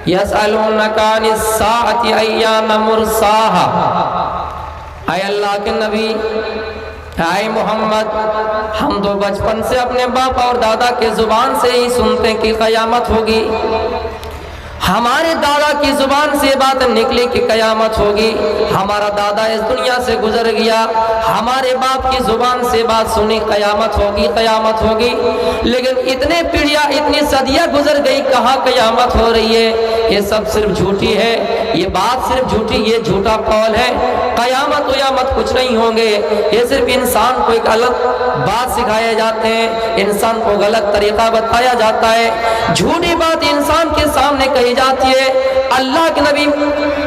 یسألونک عن الساعۃ ایان مرساہا، اے اللہ کے نبی، اے محمد، ہم تو بچپن سے اپنے باپ اور دادا کے زبان سے ہی سنتے ہیں کہ قیامت ہوگی، ہمارے دادا کی زبان سے بات نکلی کہ قیامت ہوگی، ہمارا دادا اس دنیا سے گزر گیا، ہمارے باپ کی زبان سے بات سنی قیامت ہوگی قیامت ہوگی، لیکن اتنے پیڑھیاں اتنی صدیاں گزر گئی، کہاں قیامت ہو رہی ہے؟ یہ سب صرف جھوٹی ہے، یہ بات صرف جھوٹی، یہ جھوٹا قول ہے، قیامت قیامت کچھ نہیں ہوں گے، یہ صرف انسان کو ایک غلط بات سکھائے جاتے ہیں، انسان کو غلط طریقہ بتایا جاتا ہے، جھوٹی بات انسان کے سامنے کہی جاتی ہے۔ اللہ کے نبی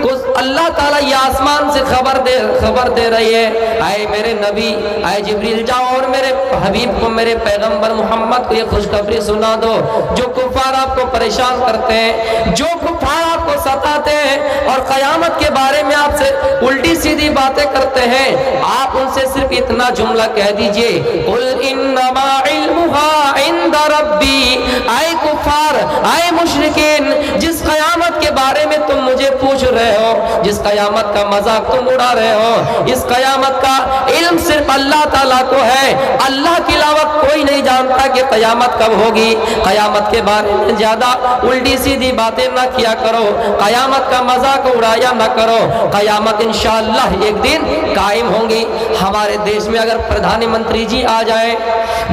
کو اللہ تعالیٰ یہ آسمان سے خبر دے رہی ہے، اے میرے نبی، اے جبریل، جاؤ اور میرے حبیب کو، میرے پیغمبر محمد کو یہ خوشخبری سنا دو، جو کفار آپ کو پریشان کرتے ہیں، جو کفار آپ کو ستاتے ہیں اور قیامت کے بارے میں آپ سے الٹی سیدھی باتیں کرتے ہیں، آپ ان سے صرف اتنا جملہ کہہ دیجئے، قُلْ إِنَّمَا عِلْمُهَا عِنْدَ رَبِّي، اے کفار، اے مشرکین، جس قیامت کے بارے میں تم مجھے پوچھ رہے ہو، جس قیامت کا مذاق تم اڑا رہے ہو، اس قیامت کا علم صرف اللہ تعالیٰ کو ہے، اللہ کے علاوہ کوئی نہیں جانتا کہ قیامت کب ہوگی۔ قیامت کے بارے میں زیادہ الٹی سیدھی باتیں نہ کیا کرو، قیامت کا مذاق اڑایا نہ کرو، قیامت انشاءاللہ ایک دن قائم ہوں گی۔ ہمارے دیش میں اگر پردھان منتری جی آ جائے،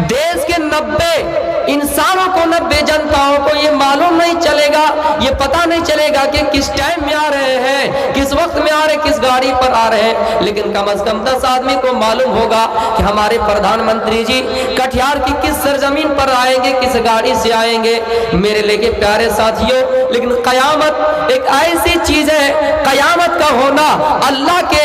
دیش کے 90 انسانوں کو، 90 جنتاؤں کو یہ معلوم نہیں چلے گا، یہ پتہ نہیں چلے گا کہ کس ٹائم میں آ رہے ہیں، کس وقت میں آ رہے ہیں، کس گاڑی پر آ رہے ہیں، لیکن کم از کم 10 آدمی کو معلوم ہوگا کہ ہمارے پردھان منتری جی کٹیہار کی کس سرزمین پر آئیں گے، کس گاڑی سے آئیں گے۔ میرے لے کے پیارے ساتھیوں، لیکن قیامت ایک ایسی چیز ہے، قیامت کا ہونا اللہ کے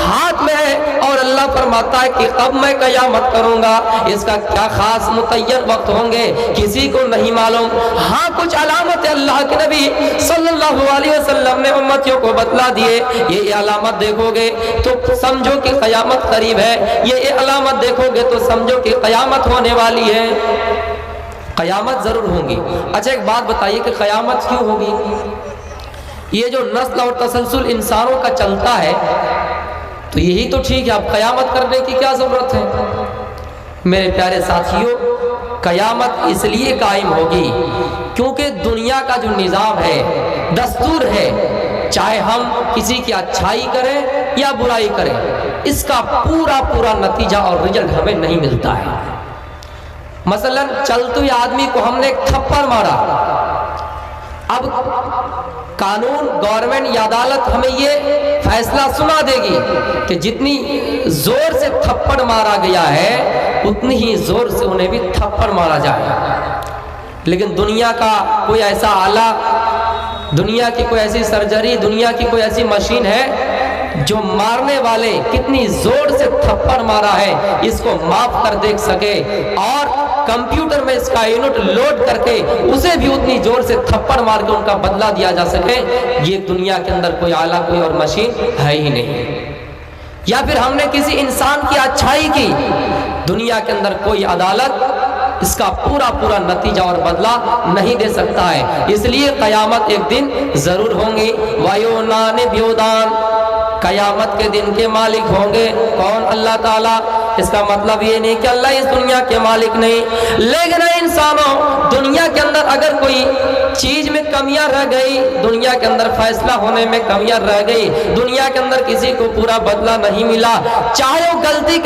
ہاتھ میں ہے، اور اللہ فرماتا ہے کہ اب میں قیامت کروں گا، اس کا کیا خاص متعین وقت ہوں گے کسی کو نہیں معلوم۔ ہاں کچھ علامت اللہ کے نبی صلی اللہ علیہ وسلم نے امتیوں کو بتلا دیے، یہ علامت دیکھو گے تو سمجھو کہ قیامت قریب ہے، یہ علامت دیکھو گے تو سمجھو کہ قیامت ہونے والی ہے، قیامت ضرور ہوگی۔ اچھا ایک بات بتائیے کہ قیامت کیوں ہوگی؟ یہ جو نسل اور تسلسل انسانوں کا چلتا ہے تو یہی تو ٹھیک ہے، اب قیامت کرنے کی کیا ضرورت ہے؟ میرے پیارے ساتھیوں، قیامت اس لیے قائم ہوگی کیونکہ دنیا کا جو نظام ہے، دستور ہے، چاہے ہم کسی کی اچھائی کریں یا برائی کریں، اس کا پورا نتیجہ اور رزلٹ ہمیں نہیں ملتا ہے۔ مثلا چلتے ہوئے آدمی کو ہم نے ایک تھپڑ مارا، اب قانون، گورنمنٹ یا عدالت ہمیں یہ فیصلہ سنا دے گی کہ جتنی زور سے تھپڑ مارا گیا ہے اتنی ہی زور سے انہیں بھی تھپڑ مارا جائے۔ لیکن دنیا کا کوئی ایسا آلہ، دنیا کی کوئی ایسی سرجری، دنیا کی کوئی ایسی مشین ہے جو مارنے والے کتنی زور سے تھپڑ مارا ہے اس کو ماپ کر دیکھ سکے، اور کمپیوٹر میں اس کا یونٹ لوڈ کر کے اسے بھی اتنی زور سے تھپڑ مار کے ان کا بدلہ دیا جا سکے؟ یہ دنیا کے اندر کوئی آلہ، کوئی اور مشین ہے ہی نہیں۔ یا پھر ہم نے کسی انسان کی اچھائی کی، دنیا کے اندر کوئی عدالت اس کا پورا نتیجہ اور بدلہ نہیں دے سکتا ہے، اس لیے قیامت ایک دن ضرور ہوں گی۔ وَيُونَانِ بِيُودَانِ، قیامت کے دن کے مالک ہوں گے کون؟ اللہ تعالیٰ۔ اس کا مطلب یہ نہیں کہ اللہ اس دنیا کے مالک نہیں، لیکن انسانوں، دنیا کے اندر اگر کوئی چیز میں کمیاں رہ گئی، دنیا کے اندر فیصلہ ہونے میں کمیاں رہ گئی، دنیا کے اندر کسی کو پورا بدلہ نہیں ملا، چاہے وہ غلطی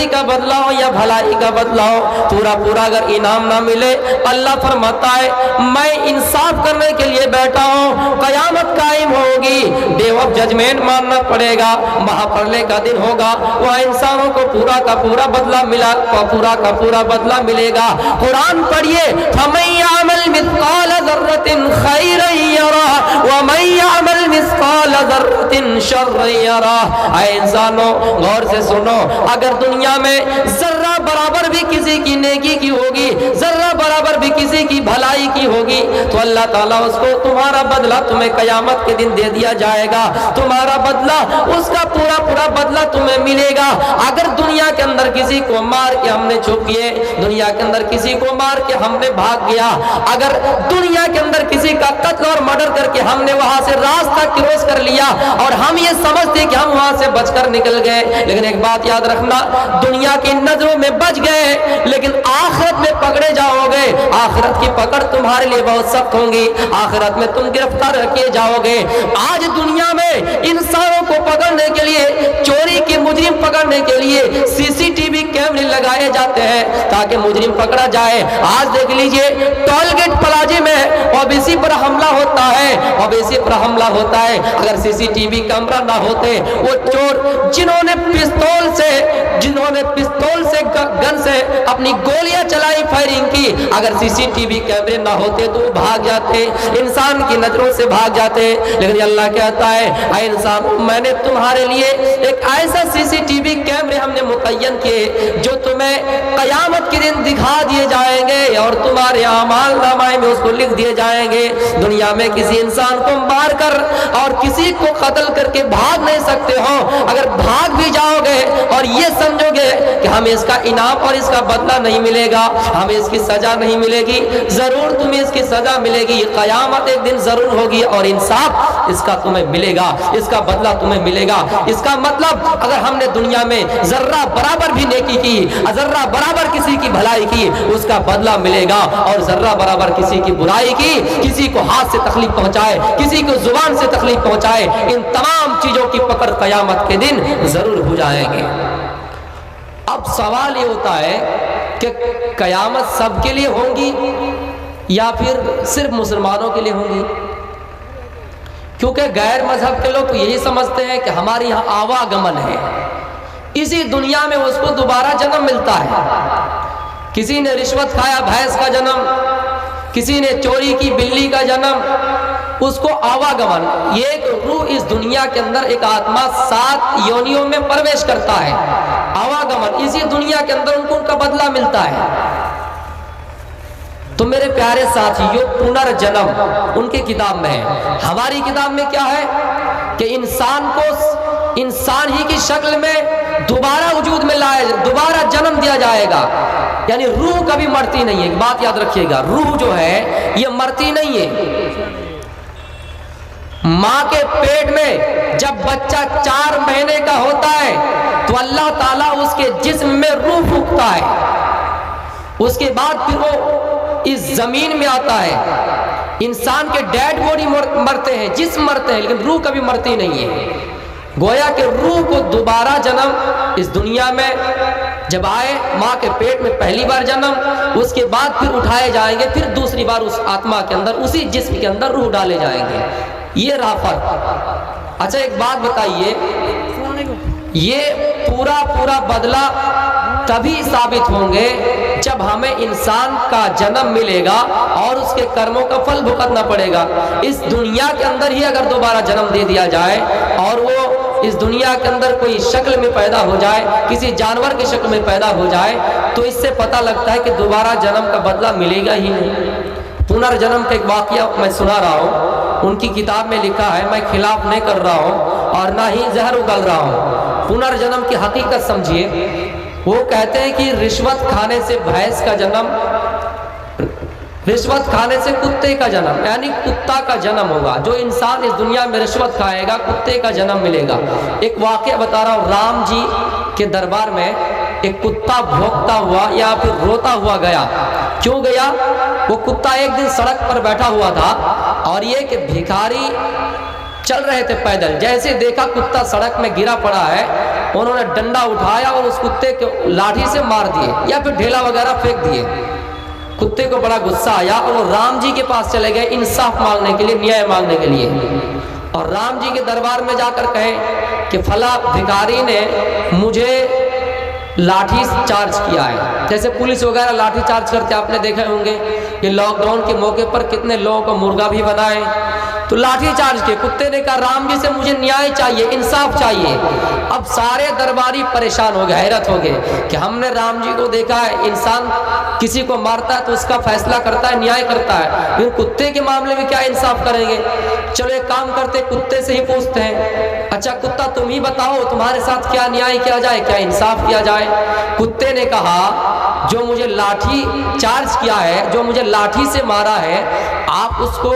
کا بدلہ ہو یا بھلائی کا بدلہ ہو، پورا اگر انعام نہ ملے، اللہ فرماتا ہے میں انصاف کرنے کے لیے بیٹھا ہوں، قیامت قائم ہوگی، ڈے آف ججمنٹ ماننا پڑے گا، مہاپرلے کا دن ہوگا، وہاں انسانوں کو پورا کا پورا بدلہ ملا، پورا کا پورا بدلہ ملے گا۔ قرآن پڑھیے، فَمَن يَعْمَلْ مِثْقَالَ ذَرَّةٍ خَيْرًا يَرَهُ وَمَن يَعْمَلْ مِثْقَالَ ذَرَّةٍ شَرًّا يَرَهُ۔ اے انسانوں غور سے سنو، اگر دنیا میں ذرہ برابر بھی کسی کی نیکی کی ہوگی، ذرہ برابر بھی کسی کی بھلائی کی ہوگی، تو اللہ تعالیٰ اس کو تمہارا بدلہ تمہیں قیامت کے دن دے دیا جائے گا، تمہارا بدلہ، اس کا پورا بدلہ تمہیں ملے گا۔ اگر دنیا کے اندر کسی کو مار کے ہم نے چھپ کیے، دنیا کے اندر کسی کو مار کے ہم نے بھاگ گیا، اگر دنیا کے اندر کسی کا قتل اور مرڈر کر کے ہم نے وہاں سے راستہ کراس کر لیا اور ہم یہ سمجھتے کہ ہم وہاں سے بچ کر نکل گئے، لیکن ایک بات یاد رکھنا، دنیا کی نظروں میں بچ گئے لیکن آخرت میں پکڑے جاؤ گے، آخرت کی پکڑ تمہارے لیے بہت سخت ہوں گی، آخرت میں تم گرفتار کیے جاؤ گے۔ آج دنیا میں انسانوں کو پکڑنے کے لیے، چوری کے مجرم پکڑنے کے لیے سی سی ٹی وی کیمرے لگائے جاتے ہیں تاکہ مجرم پکڑا جائے۔ آج دیکھ لیجئے ٹول گیٹ پلازے میں اوبیسی پر حملہ ہوتا ہے، اوبیسی پر حملہ ہوتا ہے، اگر سی سی ٹی وی کیمرہ نہ ہوتے، وہ چور جنہوں نے پستول سے گن سے اپنی گولیاں چلائی، فائرنگ کی، اگر سی سی ٹی وی کیمرے نہ ہوتے تو وہ بھاگ جاتے، انسان کی نظروں سے بھاگ جاتے۔ لیکن اللہ کہتا ہے اے انسان، میں نے تمہارے لیے ایک ایسا سی سی ٹی وی کیمرے ہم نے متعین کیے جو تمہیں قیامت کے دن دکھا دیے جائیں گے اور تمہارے اعمال نامہ میں اس کو لکھ دیے جائیں گے۔ دنیا میں کسی انسان کو مار کر اور کسی کو قتل کر کے بھاگ نہیں سکتے ہو، اگر بھاگ بھی جاؤ گے اور یہ سمجھو گے کہ ہمیں اس کا انعام اور اس کا بدلہ نہیں ملے گا، ہمیں اس کی سزا نہیں ملے گی، ضرور تمہیں اس کی سزا ملے گی، قیامت ایک دن ضرور ہوگی اور انصاف اس کا تمہیں ملے گا، اس کا بدلہ تمہیں ملے گا۔ اس کا مطلب اگر ہم نے دنیا میں ذرہ برابر بھی نیکی کی، ذرہ برابر کسی کی بھلائی کی، اس کا بدلہ ملے گا، اور ذرہ برابر کسی کی برائی کی، کسی کو ہاتھ سے تکلیف پہنچائے، کسی کو زبان سے تکلیف پہنچائے، ان تمام چیزوں کی پکڑ قیامت کے دن ضرور ہو جائیں گے۔ اب سوال یہ ہوتا ہے کہ قیامت سب کے لیے ہوگی یا پھر صرف مسلمانوں کے لیے ہوگی؟ کیونکہ غیر مذہب کے لوگ تو یہی سمجھتے ہیں کہ ہمارے یہاں آواگمن ہے، اسی دنیا میں اس کو دوبارہ جنم ملتا ہے۔ کسی نے رشوت کھایا، بھینس کا جنم، کسی نے چوری کی، بلی کا جنم، اس کو آواگمن، یہ ایک روح اس دنیا کے اندر، ایک آتما 7 یونیوں میں پرویش کرتا ہے، آواگمن، اسی دنیا کے اندر ان کو ان کا بدلہ ملتا ہے۔ تو میرے پیارے ساتھیوں، پنرجنم ان کی کتاب میں ہے، ہماری کتاب میں کیا ہے کہ انسان کو انسان ہی کی شکل میں دوبارہ وجود میں لایا، دوبارہ جنم دیا جائے گا، یعنی روح کبھی مرتی نہیں ہے۔ ایک بات یاد رکھیے گا، روح جو ہے یہ مرتی نہیں ہے۔ ماں کے پیٹ میں جب بچہ 4 مہینے کا ہوتا ہے تو اللہ تعالیٰ اس کے جسم میں روح پھونکتا ہے، اس کے بعد پھر وہ اس زمین میں آتا ہے۔ انسان کے ڈیڈ باڈی مرتے ہیں، جسم مرتے ہیں، لیکن روح کبھی مرتی نہیں ہے۔ گویا کہ روح کو دوبارہ جنم اس دنیا میں جب آئے، ماں کے پیٹ میں پہلی بار جنم، اس کے بعد پھر اٹھائے جائیں گے، پھر دوسری بار اس آتما کے اندر، اسی جسم کے اندر روح ڈالے جائیں گے۔ یہ رہا فرق۔ اچھا ایک بات بتائیے، یہ پورا بدلہ تبھی ثابت ہوں گے جب ہمیں انسان کا جنم ملے گا اور اس کے کرموں کا پھل بھگتنا پڑے گا۔ اس دنیا کے اندر ہی اگر دوبارہ جنم دے دیا جائے اور وہ اس دنیا کے اندر کوئی شکل میں پیدا ہو جائے، کسی جانور کی شکل میں پیدا ہو جائے، تو اس سے پتہ لگتا ہے کہ دوبارہ جنم کا بدلہ ملے گا ہی نہیں۔ پنرجنم کا ایک واقعہ میں سنا رہا ہوں، ان کی کتاب میں لکھا ہے، میں خلاف نہیں کر رہا ہوں اور نہ ہی زہر اگل رہا ہوں۔ پنرجنم کی حقیقت سمجھیے، وہ کہتے ہیں کہ رشوت کھانے سے بھینس کا جنم، رشوت کھانے سے کتے کا جنم، یعنی کتا کا جنم ہوگا۔ جو انسان اس دنیا میں رشوت کھائے گا، کتے کا جنم ملے گا۔ ایک واقعہ بتا رہا ہوں، رام جی کے دربار میں ایک کتا بھونکتا ہوا یا پھر روتا ہوا گیا۔ کیوں گیا؟ وہ کتا ایک دن سڑک پر بیٹھا ہوا تھا اور یہ کہ بھکاری چل رہے تھے پیدل، جیسے دیکھا کتا سڑک میں گرا پڑا ہے، انہوں نے ڈنڈا اٹھایا اور اس کتے کو لاٹھی سے مار دیے یا پھر ڈھیلا وغیرہ پھینک دیے۔ کتے کو بڑا غصہ آیا اور وہ رام جی کے پاس چلے گئے انصاف مانگنے کے لیے، نیائے مانگنے کے لیے، اور رام جی کے دربار میں جا کر کہے کہ فلاں بھکاری نے مجھے لاٹھی چارج کیا ہے۔ جیسے پولیس وغیرہ لاٹھی چارج کرتے آپ نے دیکھے ہوں گے، کہ لاک ڈاؤن کے موقع پر کتنے لوگوں کو مرغا بھی بنائے، تو لاٹھی چارج کے کتے نے کہا رام جی سے مجھے نیائے چاہیے، انصاف چاہیے۔ اب سارے درباری پریشان ہو گئے، حیرت ہو گئے کہ ہم نے رام جی کو دیکھا ہے، انسان کسی کو مارتا ہے تو اس کا فیصلہ کرتا ہے، نیائے کرتا ہے، لیکن کتے کے معاملے میں کیا انصاف کریں گے؟ چلو ایک کام کرتے، کتے سے ہی پوچھتے ہیں، اچھا کتا تم ہی بتاؤ تمہارے ساتھ کیا نیائے کیا جائے، کیا انصاف کیا جائے؟ کتے نے کہا جو مجھے لاٹھی چارج کیا ہے، جو مجھے لاٹھی سے مارا ہے، آپ اس کو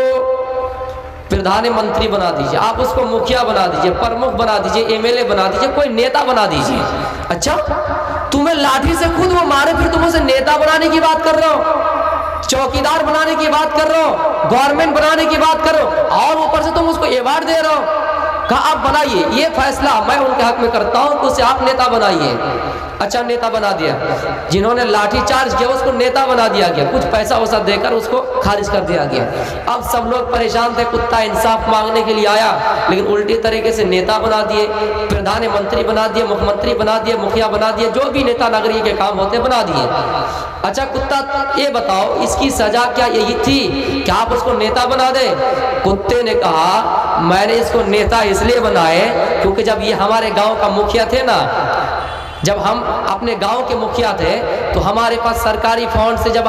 प्रधान मंत्री बना दीजिए, आप उसको मुखिया बना दीजिए, प्रमुख बना दीजिए, एमएलए बना दीजिए, कोई नेता बना दीजिए। अच्छा, तुम्हें लाठी से खुद वो मारे, फिर तुम उसे नेता बनाने की बात कर रहे हो, चौकीदार बनाने की बात कर रहे हो, गवर्नमेंट बनाने की बात कर रहे हो, और ऊपर से तुम उसको अवार्ड दे रहे हो। कहा आप बनाइए, ये फैसला मैं उनके हक में करता हूं, उसे आप नेता बनाइए। अच्छा, नेता बना दिया, जिन्होंने लाठी चार्ज किया उसको नेता बना दिया गया, कुछ पैसा वैसा देकर उसको खारिज कर दिया गया। अब सब लोग परेशान थे, कुत्ता इंसाफ मांगने के लिए आया, लेकिन उल्टी तरीके से नेता बना दिए, प्रधानमंत्री बना दिए, मुख्यमंत्री बना दिए, मुखिया बना दिए, जो भी नेता नगरी के काम होते बना दिए। अच्छा कुत्ता, ये बताओ इसकी सजा क्या यही थी कि आप उसको नेता बना दे? कुत्ते ने कहा मैंने इसको नेता इसलिए बनाए क्योंकि जब ये हमारे गांव का मुखिया थे ना, जब हम अपने गांव के मुखिया थे तो हमारे पास सरकारी फंड से जब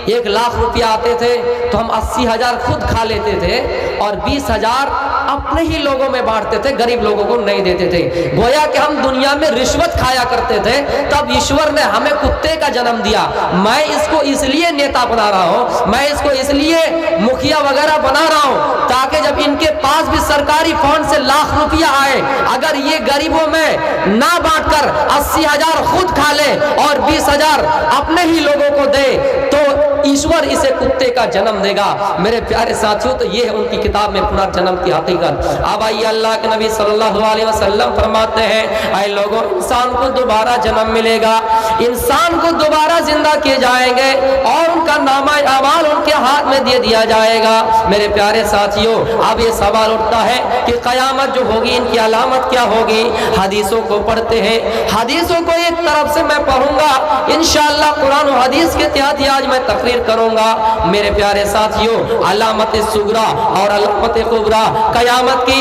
1 लाख रुपया आते थे तो हम 80,000 खुद खा लेते थे और 20,000 अपने ही लोगों में बांटते थे, गरीब लोगों को नहीं देते थे। गोया कि हम दुनिया में रिश्वत खाया करते थे, तब ईश्वर ने हमें कुत्ते का जन्म दिया। मैं इसको इसलिए नेता बना रहा हूँ, मैं इसको इसलिए मुखिया वगैरह बना रहा हूँ ताकि जब इनके पास भी सरकारी फंड से लाख रुपया आए, अगर ये गरीबों में ना बांटकर 80,000 खुद खा ले और 20,000 अपने ही लोगों को दे तो ईश्वर इसे कुत्ते का जन्म देगा। मेरे प्यारे साथियों, तो ये है उनकी किताब में पुनर्जन्म की हकीकत। अब आइए अल्लाह के नबी सल्लल्लाहु अलैहि वसल्लम फरमाते हैं, ऐ लोगों, इंसान को दोबारा जन्म मिलेगा, इंसान को दोबारा जिंदा किए जाएंगे और उनका नामा अमाल उनके हाथ में दे दिया जाएगा। मेरे प्यारे साथियों, अब ये सवाल उठता है कि कयामत जो होगी इनकी अलामत क्या होगी? हदीसों को पढ़ते हैं, हदीसों को एक तरफ से मैं पढ़ूंगा, इंशाअल्लाह कुरान और हदीस के तहत ही आज मैं तकरीर करूंगा। मेरे प्यारे साथियों, अलामत सुगरा और अलामत कुबरा, कयामत की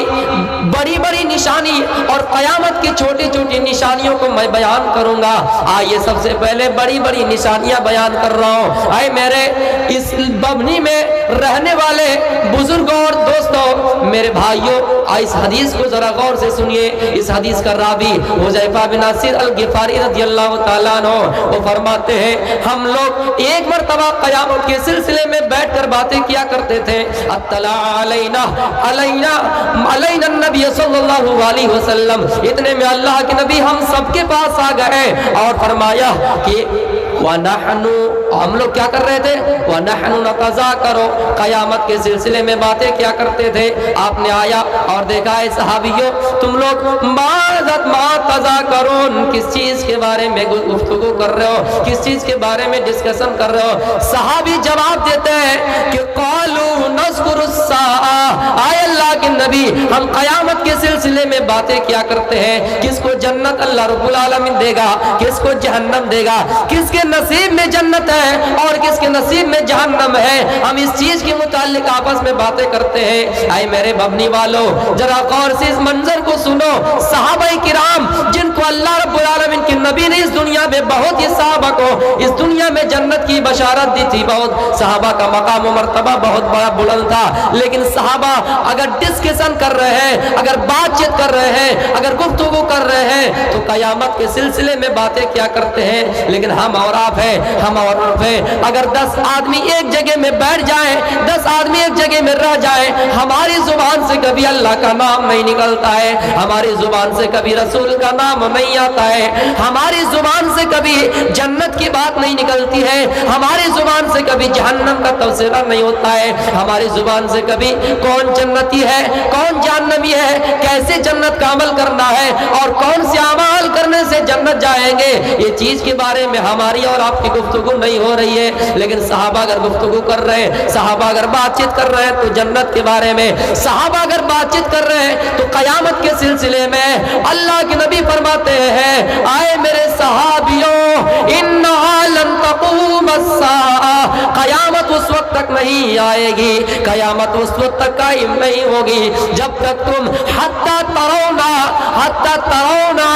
बड़ी बड़ी निशानी और कयामत की छोटी छोटी निशानियों को मैं बयान करूंगा। आइए सबसे पहले बड़ी बड़ी निशानियां बयान कर रहा हूं। आए मेरे इस बबनी में रहने वाले बुजुर्गों और दोस्तों, मेरे भाइयों, इस हदीस को जरा गौर से सुनिए। इस हदीस का रावी हुज़ैफा बिन नासिर अल गिफारी रज़ियल्लाहु ताला अन्हु वो फरमाते हैं, हम लोग एक मरतबा क़यामत के सिलसिले में बैठकर बातें किया करते थे। अत्तला अलैना अलैना अलैना नबी सल्लल्लाहु अलैहि वसल्लम, इतने में अल्लाह के नबी हम सबके पास आ गए और फरमाया कि वनहनु, हम लोग क्या कर रहे थे? वनहनु नतज़ाकरो, क़यामत के सिलसिले में बातें क्या करते थे। आपने आया और देखा है सहाबियों, तुम लोग तज़ाकरून, किस चीज के बारे में गुफ्तगू कर रहे हो, किस चीज के बारे में डिस्कशन कर रहे हो? सहाबी जवाब देते हैं कि क़ालू नज़कुरुस्साआ, आए अल्लाह के नबी हम क़यामत के सिलसिले में बातें क्या करते हैं, किसको जन्नत अल्लाह रब्बुल आलमीन देगा, किसको जहन्नम देगा, किसके नसीब में जन्नत है और किसके नसीब में जहन्नम है, हम इस चीज के मुताल्लिक आपस में बातें करते हैं। आए मेरे बबनी वालों, जरा गौर से इस मंजर को सुनो। सहाबाए किराम जिनको अल्लाह रब्बुल आलमीन के नबी ने इस दुनिया में बहुत ही सहाबा को इस दुनिया में जन्नत की बशारत दी थी, बहुत सहाबा का मकाम और मर्तबा बहुत बड़ा बुलंद था, लेकिन सहाबा अगर डिस्कशन कर रहे हैं, अगर बातचीत कर रहे हैं, अगर गुफ्तगू कर रहे हैं तो कयामत के सिलसिले में बातें क्या करते हैं। लेकिन हम और आप हैं, हम और आप हैं, अगर 10 आदमी एक जगह में बैठ जाएं, 10 आदमी एक जगह में रह जाएं, हमारी जुबान से कभी अल्लाह का नाम नहीं निकलता है, हमारी जुबान से कभी रसूल का नाम नहीं आता है, हमारी जुबान से कभी जन्नत की बात नहीं निकलती है, हमारी जुबान से कभी जहन्नम का तबसरा नहीं होता है, हमारी जुबान से कभी कौन जन्नती है, कौन जहन्नमी है, कैसे जन्नत का अमल करना है और कौन से अमल करने से जन्नत जाएंगे, ये चीज के बारे में हमारी और आपकी गुफ्तगू नहीं हो रही है। लेकिन सहाबा अगर गुफ्तगू कर रहे हैं, सहाबा अगर बातचीत कर रहे हैं तो जन्नत के बारे में, सहाबा अगर बातचीत कर रहे हैं तो कयामत के सिलसिले में अल्लाह के नबी फरमाते हैं, आए मेरे सहाबियों, इन्नहा लन तक़ूम अस्साअ, कयामत उस वक्त तक नहीं आएगी, कयामत उस वक्त तक कायम नहीं होगी जब तक तुम हत्ता तरौना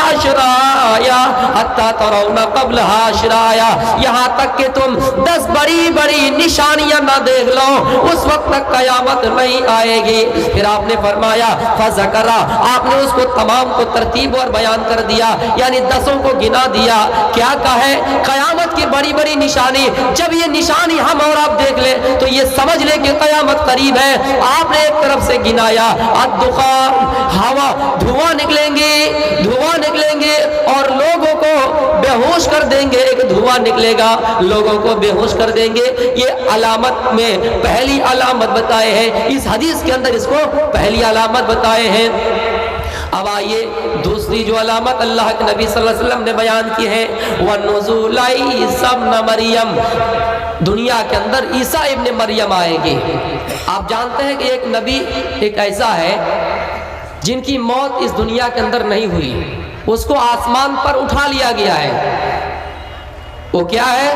अशराया हत्ता तरौना क़ब्ल अशराया, यहाँ तक कि तुम 10 बड़ी बड़ी निशानियां ना देख लो, उस वक्त तक कयामत नहीं आएगी। फिर आपने फरमाया फज़करा, आपने उसको तमाम को तरतीब और बयान कर दिया, यानी 10 को गिना दिया। क्या कहे? कयामत की बड़ी बड़ी निशानी। जब ये निशानी हम और आप देख ले तो ये समझ ले कि कयामत करीब है। आपने एक तरफ से गिनाया अद्दुखान, हवा, धुआं निकलेंगे और लोगों को बेहोश कर देंगे। एक धुआं निकलेगा, लोगों को बेहोश कर देंगे। ये अलामत में पहली अलामत बताए हैं, इस हदीस के अंदर इसको पहली अलामत बताए हैं। अब आइए दूसरी जो अलामत अल्लाह के नबी सल्लल्लाहु अलैहि वसल्लम ने बयान की है, वनुज़ूल ईसा इब्न मरियम, दुनिया के अंदर ईसा इब्न मरियम आएंगे। आप जानते हैं कि एक नबी एक ऐसा है जिनकी मौत इस दुनिया के अंदर नहीं हुई, उसको आसमान पर उठा लिया गया है। वो क्या है?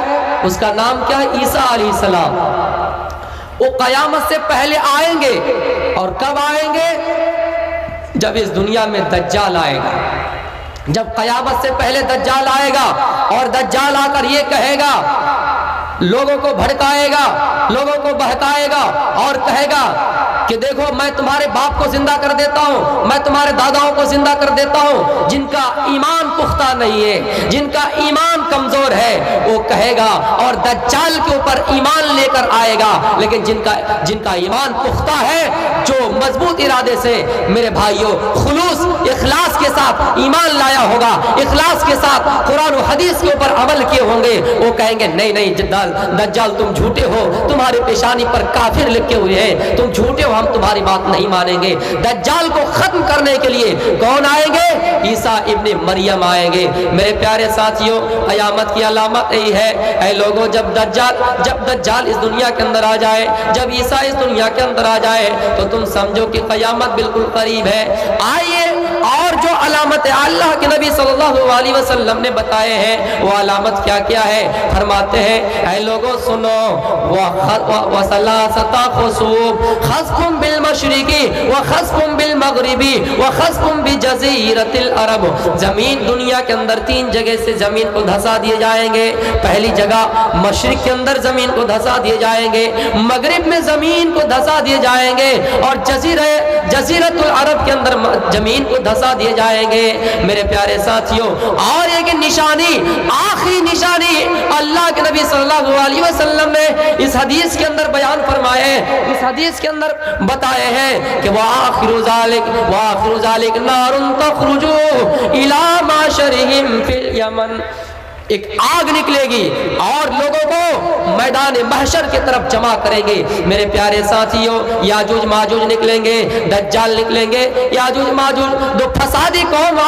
उसका नाम क्या है? ईसा अलैहिस्सलाम। वो कयामत से पहले आएंगे। और कब आएंगे? जब इस दुनिया में दज्जाल आएगा। जब कयामत से पहले दज्जाल आएगा और दज्जाल आकर ये कहेगा, लोगों को भड़काएगा, लोगों को बहकाएगा और कहेगा कि देखो मैं तुम्हारे बाप को जिंदा कर देता हूँ, मैं तुम्हारे दादाओं को जिंदा कर देता हूँ। जिनका ईमान पुख्ता नहीं है, जिनका ईमान कमजोर है, वो कहेगा और दज्जाल के ऊपर ईमान लेकर आएगा। लेकिन जिनका ईमान पुख्ता है, जो मजबूत इरादे से, मेरे भाइयों, खुलूस इखलास के साथ ईमान लाया होगा, इखलास के साथ कुरान और हदीस के ऊपर अमल किए होंगे, वो कहेंगे नहीं दज्जाल तुम झूठे हो, तुम्हारे पेशानी पर काफिर लिखे हुए हैं, तुम झूठे हो, हम तुम्हारी बात नहीं मानेंगे। दज्जाल को खत्म करने के लिए कौन आएंगे? ईसा इब्ने मरियम आएंगे। मेरे प्यारे साथियों, कयामत की अलामत यही है, ऐ लोगों, जब दज्जाल इस दुनिया के अंदर आ जाए, जब ईसा इस दुनिया के अंदर आ जाए, तो तुम समझो कि कयामत बिल्कुल करीब है। आइए और जो अलामत अल्लाह के नबी सल्लल्लाहु अलैहि वसल्लम ने बताए हैं, वो अलामत क्या क्या है? फरमाते हैं, ऐ लोगों सुनो, वसलासता खुसूब, खस्फुम बिल मशरिकी व खस्फुम बिल मगरिबी व खस्फुम बि जज़ीरतिल अरब। जमीन, दुनिया के अंदर 3 जगह से जमीन को धंसा दिए जाएंगे। पहली जगह मशरिक के अंदर जमीन को धंसा दिए जाएंगे, मगरिब में जमीन को धंसा दिए जाएंगे और जज़ीरतुल अरब के अंदर जमीन को धंसा दिए जाएंगे। मेरे प्यारे साथियों, और एक निशानी, आखिरी निशानी अल्लाह के नबी सल्लल्लाहु अलैहि वसल्लम ने इस हदीस के अंदर बयान फरमाए, इस हदीस के अंदर बताए हैं कि वाखिरु ज़ालिक नारुन तखरुजु इला माशरिहिम फिल यमन। एक आग निकलेगी और लोगों को मैदान महशर की तरफ जमा करेंगे। मेरे प्यारे साथियों, याजूज माजूज निकलेंगे, दज्जाल निकलेंगे, याजूज माजूज, दो फसादी कौम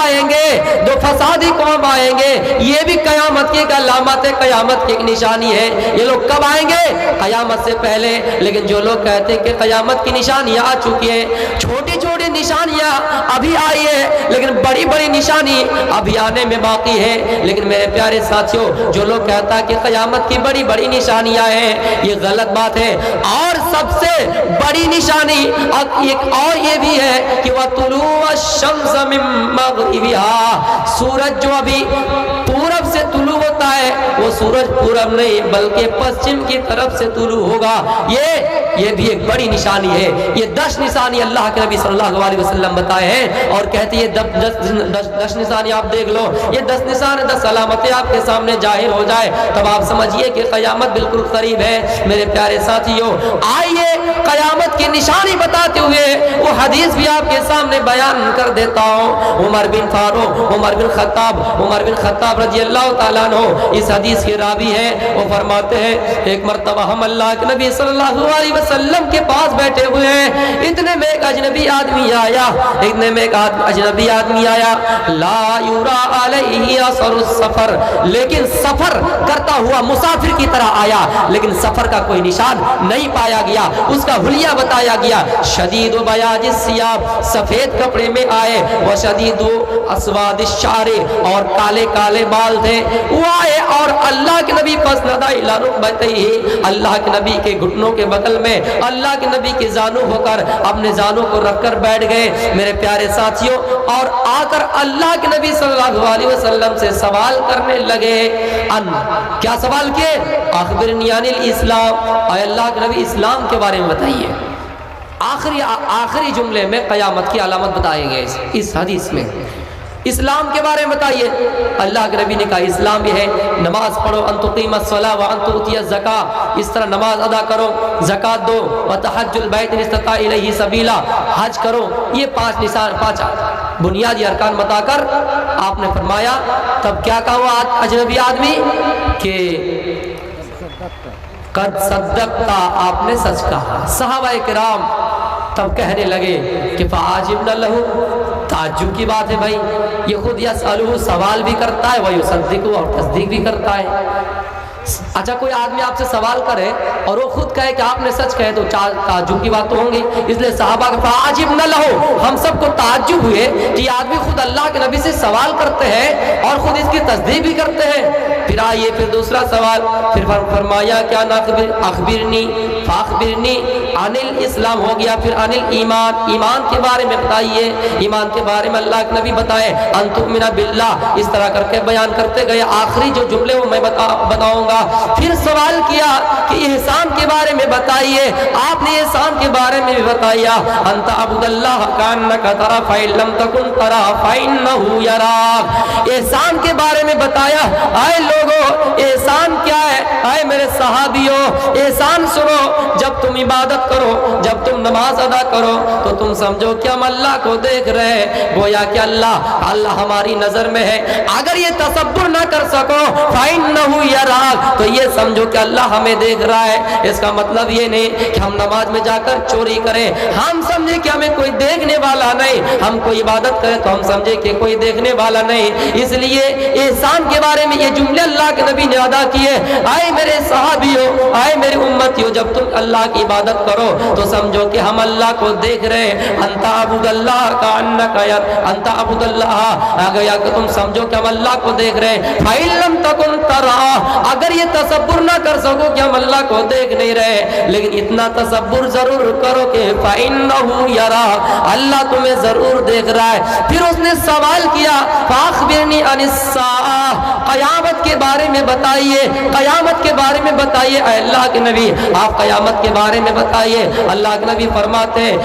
आएंगे। ये भी कयामत की अलामत है, कयामत की एक निशानी है। ये लोग कब आएंगे? कयामत से पहले। लेकिन जो लोग कहते हैं कि कयामत की निशानियां आ चुकी है, छोटी छोटी निशानियां अभी आई है, लेकिन बड़ी बड़ी निशानी अभी आने में बाकी है। लेकिन मेरे प्यारे साथियों, जो लोग कहता है कि कयामत की बड़ी बड़ी निशानियां हैं, ये गलत बात है। और सबसे बड़ी निशानी एक और ये भी है कि वह तुलूअ शम्स मिन मग़रिबिहा, सूरज जो अभी पूरब से तुलू होता है, वो सूरज पूरब नहीं बल्कि पश्चिम की तरफ से तुलू होगा। ये भी एक बड़ी निशानी है। ये 10 निशानी अल्लाह के नबी सल्लल्लाहु अलैहि वसल्लम बताए हैं और कहते हैं 10 निशानी आप देख लो, ये 10 निशान, 10 अलामतें आपके सामने जाहिर हो जाए, तब आप समझिए कि कयामत बिल्कुल करीब है। मेरे प्यारे साथियों, आइए कयामत की निशानी बताते हुए वो हदीस भी आपके सामने बयान कर देता हूँ। उमर बिन खत्ताब रज़ी अल्लाह ताला अन्हु इस हदीस के रावी हैं। वो फरमाते हैं, एक मर्तबा हम अल्लाह के नबी सल्लल्लाहु अलैहि वसल्लम के पास बैठे हुए हैं, इतने में एक अजनबी आदमी आया, ला युरा अलैहि असरुस सफर, लेकिन सफर करता हुआ मुसाफिर की तरह आया, लेकिन सफर का कोई निशान नहीं पाया गया। उसका हुलिया बताया गया, शदीद बयाजिस सियाब, सफेद कपड़े में आए, व शदीद अस्वादिश शारे, और काले काले बाल थे। वो आए और अल्लाह के नबी फसनदा इला रुकबतैहि, अल्लाह के नबी के घुटनों के बगल में, अल्लाह के नबी के जानू होकर اپنے زانوں کو رکھ کر بیٹھ گئے میرے پیارے ساتھیوں، اور آ کر اللہ کے نبی صلی اللہ علیہ وسلم سے سوال کرنے لگے۔ کیا سوال کیے؟ اخبرنی عن الاسلام، اے اللہ کے نبی اسلام کے بارے میں بتائیے۔ آخری جملے میں قیامت کی علامت بتائے گئے اس حدیث میں، اسلام کے بارے میں بتائیے۔ اللہ کے نبی نے کہا اسلام یہ ہے نماز پڑھو، ان تقیم الصلاۃ وان تؤتی الزکاۃ، اس طرح نماز ادا کرو، زکات دو، وتحج البیت ان استطاع الیہ سبیلا، حج کرو۔ یہ پانچ بنیادی ارکان بتا کر آپ نے فرمایا، تب کیا کہا وہ اجنبی آدمی کہ قد صدقتا، آپ نے سچ کہا۔ صحابہ کرام تب کہنے لگے کہ فعاجبنا لہ، تعجب کی بات ہے بھائی، یہ خود یسألہ، سوال بھی کرتا ہے، ویصدق، اور تصدیق بھی کرتا ہے۔ اچھا کوئی آدمی آپ سے سوال کرے اور وہ خود کہے کہ آپ نے سچ کہے تو تعجب کی بات تو ہوں گی، اس لیے صحابہ کے فعاجبنا لہ، ہم سب کو تعجب ہوئے کہ یہ آدمی خود اللہ کے نبی سے سوال کرتے ہیں اور خود اس کی تصدیق بھی کرتے ہیں۔ پھر آئیے پھر دوسرا سوال، پھر فرمایا کیا اخبرنی فاخبرنی عن الاسلام ہو گیا، پھر عن الایمان، ایمان کے بارے میں بتائیے۔ ایمان کے بارے میں اللہ کے نبی بتائے ان تؤمن باللہ، اس طرح کر کے بیان کرتے گئے۔ آخری جو جملے وہ میں بتاؤں گا۔ پھر سوال کیا کہ احسان کے بارے میں بتائیے، آپ نے احسان کے بارے میں بھی بتایا، ان تعبد اللہ کانک ترى فإن لم تكن ترى فإنه يراك، احسان کے بارے میں بتایا۔ اے لوگو احسان کیا ہے؟ اے میرے صحابیوں احسان سنو، جب تم عبادت کرو، جب تم نماز ادا کرو تو تم سمجھو کہ ہم اللہ کو دیکھ رہے ہیں، گویا کہ اللہ ہماری نظر میں ہے۔ اگر یہ تصور نہ کر سکو فإنه يراك، تو یہ سمجھو کہ اللہ ہمیں دیکھ رہا ہے۔ اس کا مطلب یہ نہیں کہ ہم نماز میں جا کر چوری کریں، ہم سمجھے کہ ہمیں کوئی دیکھنے والا نہیں، ہم کوئی عبادت کریں تو ہم سمجھے کہ کوئی دیکھنے والا نہیں۔ اس لیے احسان کے بارے میں یہ جملے اللہ کے نبی نے ادا کیے، اے میرے صحابیوں، اے میری امتیوں، جب تم اللہ کی عبادت کرو تو سمجھو کہ ہم اللہ کو دیکھ رہے ہیں۔ انت عبد اللہ کانک انت عبد اللہ، اگر کہ تم سمجھو کہ ہم اللہ کو دیکھ رہے ہیں۔ فإن لم تكن ترى، اگر یہ تصور نہ کر سکو کہ ہم اللہ کو دیکھ نہیں رہے، لیکن اتنا تصور ضرور کرو کہ فإنه يراك، اللہ تمہیں ضرور دیکھ رہا ہے۔ پھر اس نے سوال کیا فاخبرنی عن الساعہ، قیامت کے بارے میں بتائیے، قیامت کے بارے میں بتائیے۔ اے اللہ کے نبی آپ قیامت کے بارے میں بتائیے۔ اللہ کے نبی فرماتے ہیں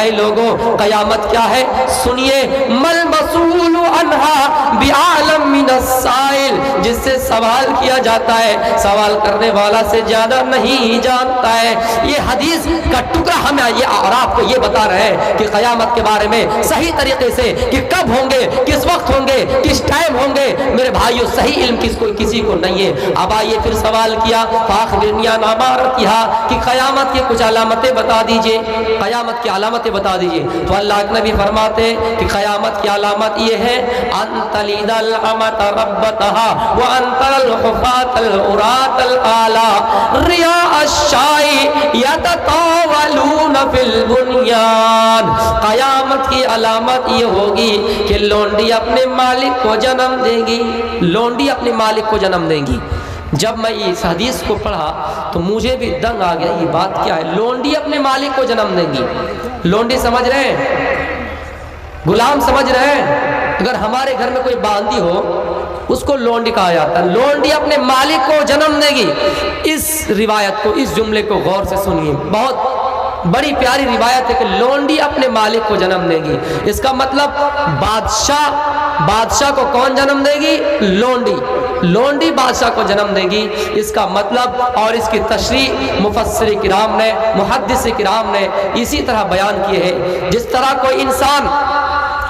اے لوگوں قیامت کیا ہے سنیے، مل مسئول عنہا بعالم من السائل، جس سے سوال کیا جاتا ہے سوال کرنے والا سے زیادہ نہیں جانتا ہے۔ یہ حدیث کا ٹکڑا ہمیں اور آپ کو یہ بتا رہے ہیں کہ قیامت کے بارے میں صحیح طریقے سے کہ کب ہوں گے، کس وقت ہوں گے، کس ٹائم ہوں گے، میرے بھائیوں صحیح علم کسی کو نہیں ہے۔ اب آئیے پھر سوال کیا فاخبرنی عن امارتھا، کہ قیامت کی کچھ علامتیں بتا دیجئے، قیامت کی علامتیں بتا دیجئے۔ تو اللہ کے نبی فرماتے کہ قیامت کی علامت یہ ہے ان تلد الامۃ ربتها وان ترى الحفاة العراة الآلى رياء الشاء يتطاولون في البنيان، قیامت کی علامت یہ ہوگی کہ لونڈی اپنے مالک کو جنم دے گی، لونڈی اپنے مالک کو جنم دیں گی۔ جب میں اس حدیث کو پڑھا تو مجھے بھی دنگ آ گیا، یہ بات کیا ہے؟ لونڈی اپنے مالک کو جنم دیں گی۔ لونڈی سمجھ رہے ہیں؟ غلام سمجھ رہے ہیں؟ اگر ہمارے گھر میں کوئی باندی ہو اس کو لونڈی کہا جاتا ہے، لونڈی اپنے مالک کو جنم دے گی۔ اس روایت کو، اس جملے کو غور سے سنیے، بہت بڑی پیاری روایت ہے کہ لونڈی اپنے مالک کو جنم دے گی۔ اس کا مطلب بادشاہ کو کون جنم دے گی؟ لونڈی، لونڈی بادشاہ کو جنم دے گی۔ اس کا مطلب اور اس کی تشریح مفسر کرام نے، محدث کرام نے اسی طرح بیان کیے ہیں۔ جس طرح کوئی انسان،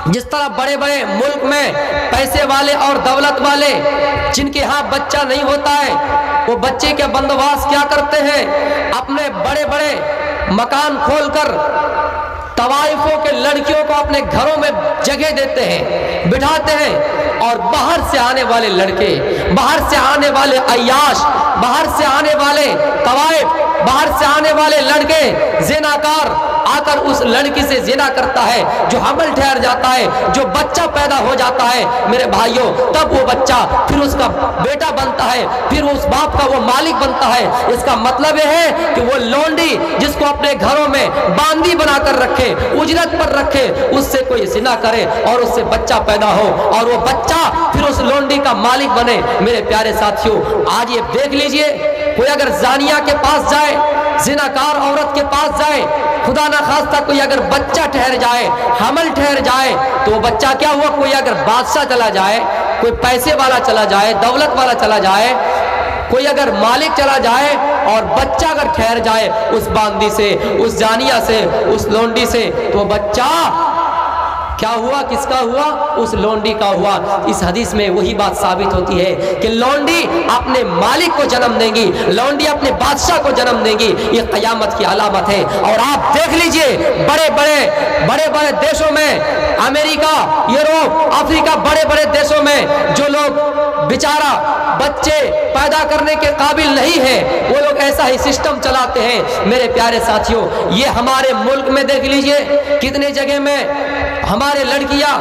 جس طرح بڑے بڑے ملک میں پیسے والے اور دولت والے جن کے ہاں بچہ نہیں ہوتا ہے، وہ بچے کے بندوبست کیا کرتے ہیں؟ اپنے بڑے بڑے مکان کھول کر طوائفوں کے لڑکیوں کو اپنے گھروں میں جگہ دیتے ہیں، بٹھاتے ہیں، اور باہر سے آنے والے لڑکے، باہر سے آنے والے عیاش، باہر سے آنے والے طوائف، باہر سے آنے والے لڑکے زناکار आ कर उस लड़की से जिना करता है, जो हमल ठहर जाता है, जो बच्चा पैदा हो जाता है मेरे भाइयों, तब वो बच्चा फिर उसका बेटा बनता है, फिर उस बाप का वो मालिक बनता है। इसका मतलब यह है कि वो लौंडी जिसको अपने घरों में बांदी बनाकर रखे, उजरत पर रखे, उससे कोई जिना करे और उससे बच्चा पैदा हो और वो बच्चा फिर उस लौंडी का मालिक बने। मेरे प्यारे साथियों, आज ये देख लीजिए, कोई अगर जानिया के पास जाए, जिनाकार औरत के पास जाए, खुदा ना खास्ता कोई अगर बच्चा ठहर जाए, हमल ठहर जाए, तो वो बच्चा क्या हुआ? कोई अगर बादशाह चला जाए, कोई पैसे वाला चला जाए, दौलत वाला चला जाए, कोई अगर मालिक चला जाए और बच्चा अगर ठहर जाए उस बांदी से, उस जानिया से, उस लोंडी से, तो बच्चा क्या हुआ? किसका हुआ? उस लोंडी का हुआ। इस हदीस में वही बात साबित होती है कि लोंडी अपने मालिक को जन्म देंगी, लोंडी अपने बादशाह को जन्म देंगी। ये कयामत की अलामत है। और आप देख लीजिए, बड़े बड़े देशों में, अमेरिका, यूरोप, अफ्रीका, बड़े बड़े देशों में जो लोग बेचारा बच्चे पैदा करने के काबिल नहीं है, वो लोग ऐसा ही सिस्टम चलाते हैं। मेरे प्यारे साथियों, ये हमारे मुल्क में देख लीजिए, कितने जगह में हमारे लड़कियां,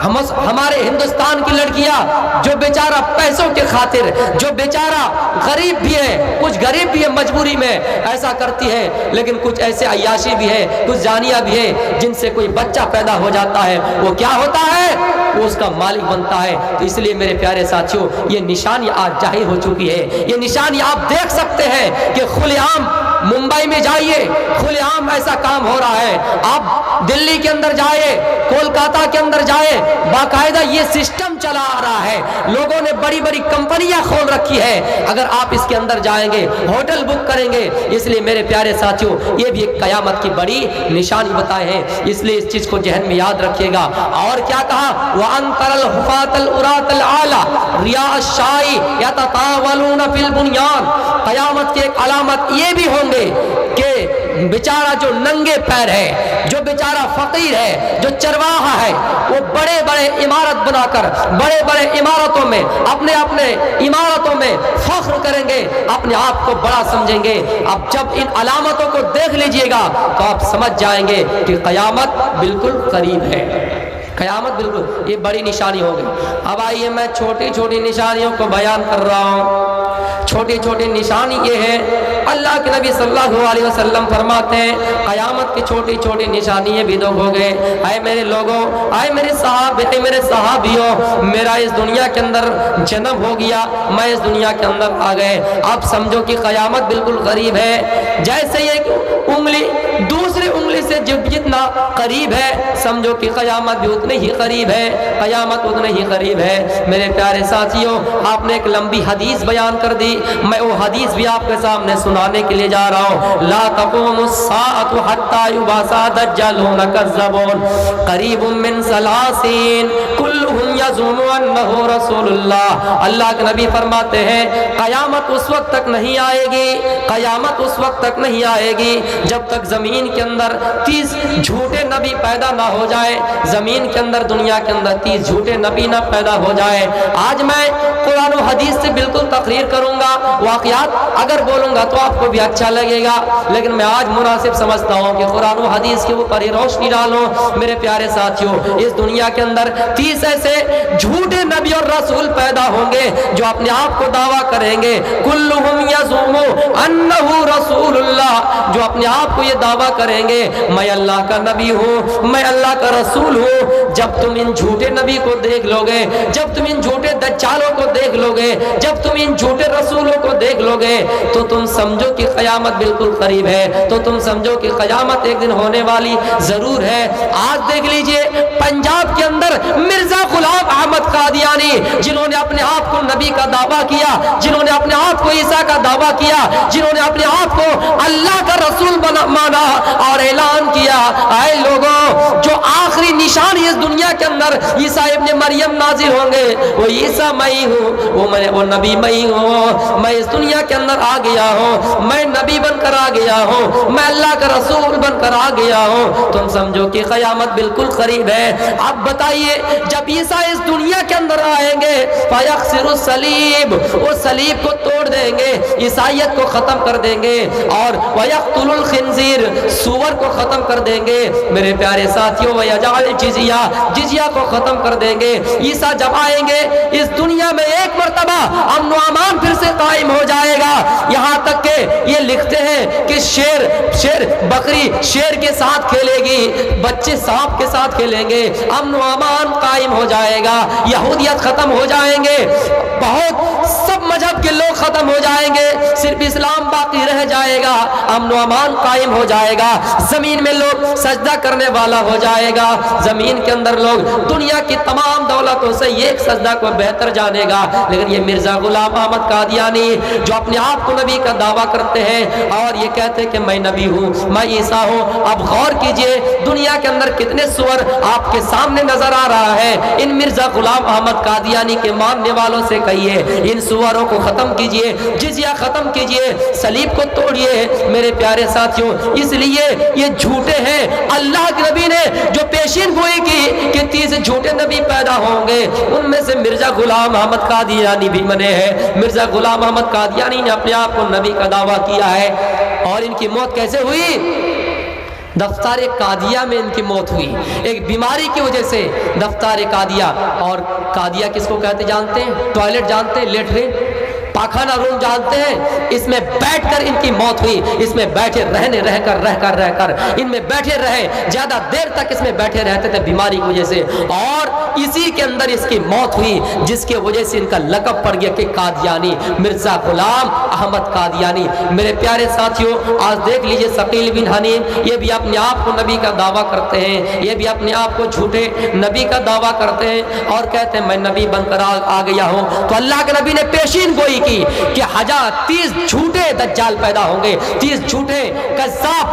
हमारे हिंदुस्तान की लड़कियां जो बेचारा पैसों के खातिर, जो बेचारा गरीब भी है, कुछ गरीब भी है, मजबूरी में ऐसा करती है, लेकिन कुछ ऐसे अय्याशी भी है, कुछ जानिया भी है, जिनसे कोई बच्चा पैदा हो जाता है, वो क्या होता है? वो उसका मालिक बनता है। तो इसलिए मेरे प्यारे साथियों, ये निशानी आज जाहिर हो चुकी है। ये निशानी आप देख सकते हैं कि खुलेआम मुंबई में जाइए, खुलेआम ऐसा काम हो रहा है। आप दिल्ली के अंदर जाइए, कोलकाता के अंदर जाए, बाकायदा ये सिस्टम चला आ रहा है। लोगों ने बड़ी बड़ी कंपनियां खोल रखी है। अगर आप इसके अंदर जाएंगे, होटल बुक करेंगे। इसलिए मेरे प्यारे साथियों, ये भी एक कयामत की बड़ी निशानी बताए हैं। इसलिए इस चीज को जहन में याद रखिएगा। और क्या कहा? वअनतरल हुफातल उरातल आला रियाशाई यततावलून फिल बुनियान। कयामत की एक अलामत ये भी होंगे कि बेचारा जो नंगे पैर है, जो बेचारा फकीर है, जो चरवाहा है, वो बड़े बड़े इमारत बनाकर, बड़े बड़े इमारतों में, अपने अपने इमारतों में फख्र करेंगे, अपने आप को बड़ा समझेंगे। अब जब इन अलामतों को देख लीजिएगा तो आप समझ जाएंगे कि कयामत बिल्कुल करीब है। कयामत बिल्कुल, ये बड़ी निशानी हो गई। अब आइए, मैं छोटी छोटी निशानियों को बयान कर रहा हूँ। छोटी छोटी निशानी ये है, अल्लाह के नबी सल्लल्लाहु अलैहि वसल्लम फरमाते हैं, कयामत की छोटी छोटी निशानी ये भी दो हो गए। आए मेरे लोगों, आए मेरे साहब, मेरे सहाबियों, मेरा इस दुनिया के अंदर जन्म हो गया, मैं इस दुनिया के अंदर आ गए। अब समझो कि कयामत बिल्कुल करीब है। जैसे एक उंगली दूसरी उंगली से जितना करीब है, समझो कि कयामत भी उतनी ही करीब है। कयामत उतने ही करीब है। मेरे प्यारे साथियों, आपने एक लंबी हदीस बयान कर दी, मैं वो हदीस भी आपके सामने सुनाने के लिए जा रहा हूँ। ला तक़ूमुस्साअतु हत्ता युबासा दज्जालून कज़्ज़बून क़रीबुम मिन सलासीन कुल्लुहुम यज़ुम्मु अन्नहु रसूलुल्लाह। अल्लाह के नबी फरमाते हैं, कयामत उस वक्त तक नहीं आएगी, कयामत उस वक्त तक नहीं आएगी जब तक जमीन के अंदर 30 झूठे नबी पैदा ना हो जाए। जमीन के अंदर, दुनिया के अंदर 30 झूठे नबी ना पैदा हो जाए। आज मैं कुरान और हदीस से बिल्कुल तकरीर करूंगा, वाक़यात अगर बोलूंगा तो आपको भी अच्छा लगेगा, लेकिन मैं आज मुनासिब समझता हूँ कि कुरान और हदीस के ऊपर रोशनी डालूं। मेरे प्यारे साथियों, इस दुनिया के अंदर 30 ऐसे झूठे नबी और रसूल पैदा होंगे जो अपने आप को दावा करेंगे, कुल्लुहुम यज़ुम्मु अन्नहु रसूलुल्लाह, जो अपने आप को ये दावा करेंगे, मैं अल्लाह का नबी हूँ, मैं अल्लाह का रसूल हूँ। जब तुम इन झूठे नबी को देख लोगे, जब तुम इन झूठे दज्जालों को देख लोगे, जब तुम इन झूठे रसूलों को देख लोगे, तो तुम समझो कि कयामत बिल्कुल करीब है। तो तुम समझो कि कयामत एक दिन होने वाली जरूर है। आज देख लीजिए, पंजाब के अंदर मिर्जा गुलाम अहमद कादियानी, जिन्होंने अपने आप को नबी का दावा किया, जिन्होंने अपने आप को ईसा का दावा किया, जिन्होंने अपने आप को अल्लाह का रसूल माना और ऐलान किया, आए लोगों, जो आखिरी आखिरी निशान इस दुनिया के अंदर ईसा इब्न मरियम नाजिल होंगे। वो ईसा मैं ही हूँ, वो नबी मैं ही हूँ, मैं इस दुनिया के अंदर आ गया हूँ, मैं नबी बनकर आ गया हूँ, मैं अल्लाह का रसूल बनकर आ गया हूँ। तुम समझो कि क़यामत बिल्कुल करीब है। अब बताइए जब ईसा इस दुनिया के अंदर आएंगे फयक्सिरु सलीब, वो सलीब को तोड़ देंगे, ईसाइयत को खत्म कर देंगे, और वयक्तुलुल खिंजीर, सूअर को खत्म कर देंगे। मेरे प्यारे साथियों वयजअल जिजिया, जिजिया को खत्म कर देंगे। ईसा जब आएंगे इस दुनिया में एक मर्तबा अमन व अमान फिर से कायम हो जाएगा। यहाँ तक के ये लिखते हैं कि शेर बकरी शेर के साथ खेलेगी, बच्चे सांप के साथ खेलेंगे, अमन व अमान कायम हो जाएगा, यहूदियत खत्म हो जाएंगे, बहुत सब मजहब के लोग खत्म हो जाएंगे, सिर्फ इस्लाम बाकी रह जाएगा, अमन व अमान कायम हो जाएगा, जमीन में लोग सजदा करने वाला हो जाएगा, जमीन के अंदर लोग दुनिया की तमाम दौलतों से एक सजदा को बेहतर जानेगा। लेकिन ये मिर्जा गुलाम अहमद कादियानी जो अपने आप को नबी का दावा करते हैं और ये कहते हैं कि मैं नबी हूँ, मैं ईसा हूँ। अब गौर कीजिए दुनिया के अंदर कितने सुअर आपके सामने नजर आ रहा है। इन मिर्जा गुलाम अहमद कादियानी के मानने वालों से कहिए इन सुअरों को खत्म कीजिए, जिजिया खत्म कीजिए, सलीब को तोड़िए। मेरे प्यारे साथियों इसलिए ये झूठे हैं। अल्लाह के नबी ने जो पेशीन गोई की कि 30 झूठे नबी पैदा होंगे, उनमें से मिर्जा गुलाम अहमद कादियानी भी बने हैं। मिर्जा गुलाम अहमद कादियानी ने अपने आप को नबी का दावा किया है। और इनकी मौत कैसे हुई? दफ्तार कादिया में इनकी मौत हुई, एक बीमारी की वजह से। दफ्तार कादिया, और कादिया किसको कहते जानते हैं? टॉयलेट जानते हैं, लेटरिन, पाखाना रूम जानते हैं। इसमें बैठकर इनकी मौत हुई। इसमें बैठे रहकर इनमें बैठे रहे, ज्यादा देर तक इसमें बैठे रहते थे बीमारी की वजह से, और इसी के अंदर इसकी मौत हुई, जिसके वजह से इनका लक़ब पड़ गया कि कादियानी, मिर्जा गुलाम अहमद कादियानी। मेरे प्यारे साथियों आज देख लीजिए शकील बिन हनीम, ये भी अपने आप को नबी का दावा करते हैं, ये भी अपने आप को झूठे नबी का दावा करते हैं और कहते हैं मैं नबी बनकर आ गया हूँ। तो अल्लाह के नबी ने पेशीन गोई की कि 30 झूठे दज्जाल पैदा होंगे, 30 झूठे कज़्ज़ाब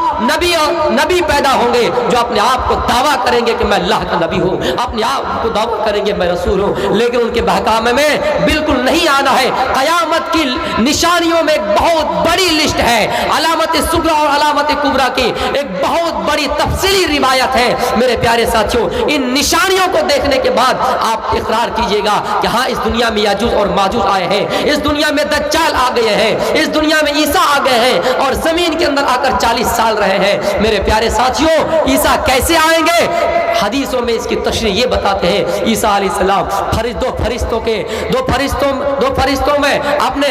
नबी पैदा होंगे जो अपने आप को दावा करेंगे कि मैं अल्लाह का नबी हूँ, अपने आप को दावा करेंगे मैं रसूल हूँ। लेकिन उनके बहकामे में बिल्कुल नहीं आना है। क़यामत की निशानियों में एक बहुत बड़ी लिस्ट है, अलामत सुगरा और अलामत कुबरा की एक बहुत बड़ी तफसीली रिवायत है। मेरे प्यारे साथियों इन निशानियों को देखने के बाद आप इकरार कीजिएगा कि हाँ इस दुनिया में याजूज और माजूज आए हैं, इस दुनिया में दज्जाल आ गए हैं, इस दुनिया में ईसा आ गए हैं और जमीन के अंदर आकर 40 साल रहे हैं। मेरे प्यारे साथियों ईसा कैसे आएंगे? हदीसों में इसकी तशरीह ये बताते हैं ईसा अलैहिस्सलाम दो फरिश्तों में अपने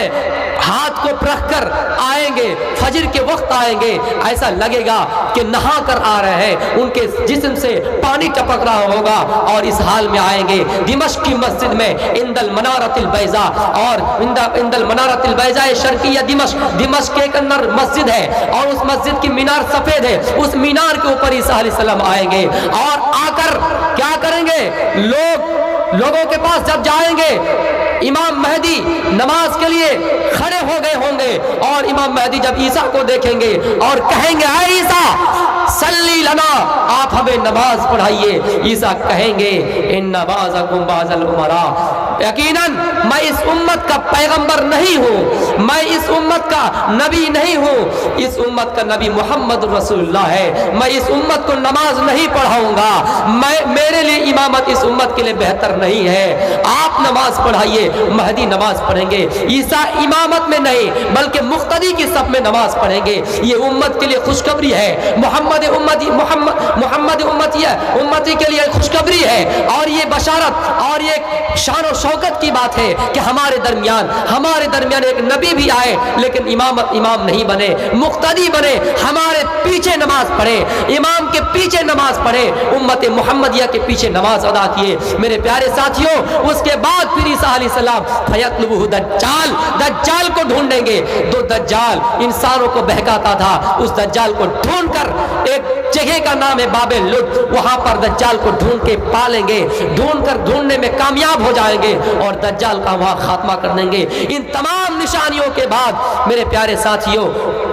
हाथ को रख कर आएंगे, फजर के वक्त आएंगे, ऐसा लगेगा कि नहा कर आ रहे हैं, उनके जिस्म से पानी टपक रहा होगा और इस हाल में आएंगे। दिमश्क की मस्जिद में इंदल मनारतिल बैज़ा, और इंदल मनारतिल बैज़ा शर्किया दिमश्क के अंदर मस्जिद है और उस मस्जिद की मीनार सफेद है, उस मीनार के ऊपर ईसा अलैहिस्सलाम आएंगे और आकर क्या करेंगे? लोगों के पास जब जाएंगे इमाम मेहदी नमाज के लिए खड़े हो गए होंगे और इमाम मेहदी जब ईसा को देखेंगे और कहेंगे ऐ ईसा सल्ली लना, आप हमें नमाज पढ़ाइए। ईसा कहेंगे इन नवाज़कुम बाज़ल उमरा, यकीनन मैं इस उम्मत का पैगंबर नहीं हूँ, मैं इस उम्मत का नबी नहीं हूँ, इस उम्मत का नबी मोहम्मद रसूलुल्लाह है। मैं इस उम्मत को नमाज नहीं पढ़ाऊंगा, मेरे लिए इमामत इस उम्मत के लिए बेहतर नहीं है, आप नमाज पढ़ाइए। महदी नमाज पढ़ेंगे, ईसा इमामत में नहीं बल्कि मुक्तदी की सब में नमाज पढ़ेंगे। ये उम्मत के लिए खुशखबरी है, मोहम्मद उम्मती के लिए खुशखबरी है और ये बशारत और ये शान और शौकत की बात है कि हमारे दरमियान एक नबी भी आए लेकिन इमाम नहीं बने, मुक्तदी बने, हमारे पीछे नमाज पढ़े, इमाम के पीछे नमाज पढ़े, उम्मत मुहम्मदिया के पीछे नमाज अदा किए। मेरे प्यारे साथियों उसके बाद फिर ईसा अलैहिस्सलाम फयतलुबुहु दज्जाल को ढूंढेंगे। दो दज्जाल इंसानों को बहकाता था, उस दज्जाल को ढूंढकर एक जगह का नाम है बाबे लुद, वहां पर दज्जाल को ढूंढ के पालेंगे, ढूंढने में कामयाब हो जाएंगे और दज्जाल का वहां खात्मा कर देंगे। इन तमाम निशानियों के बाद मेरे प्यारे साथियों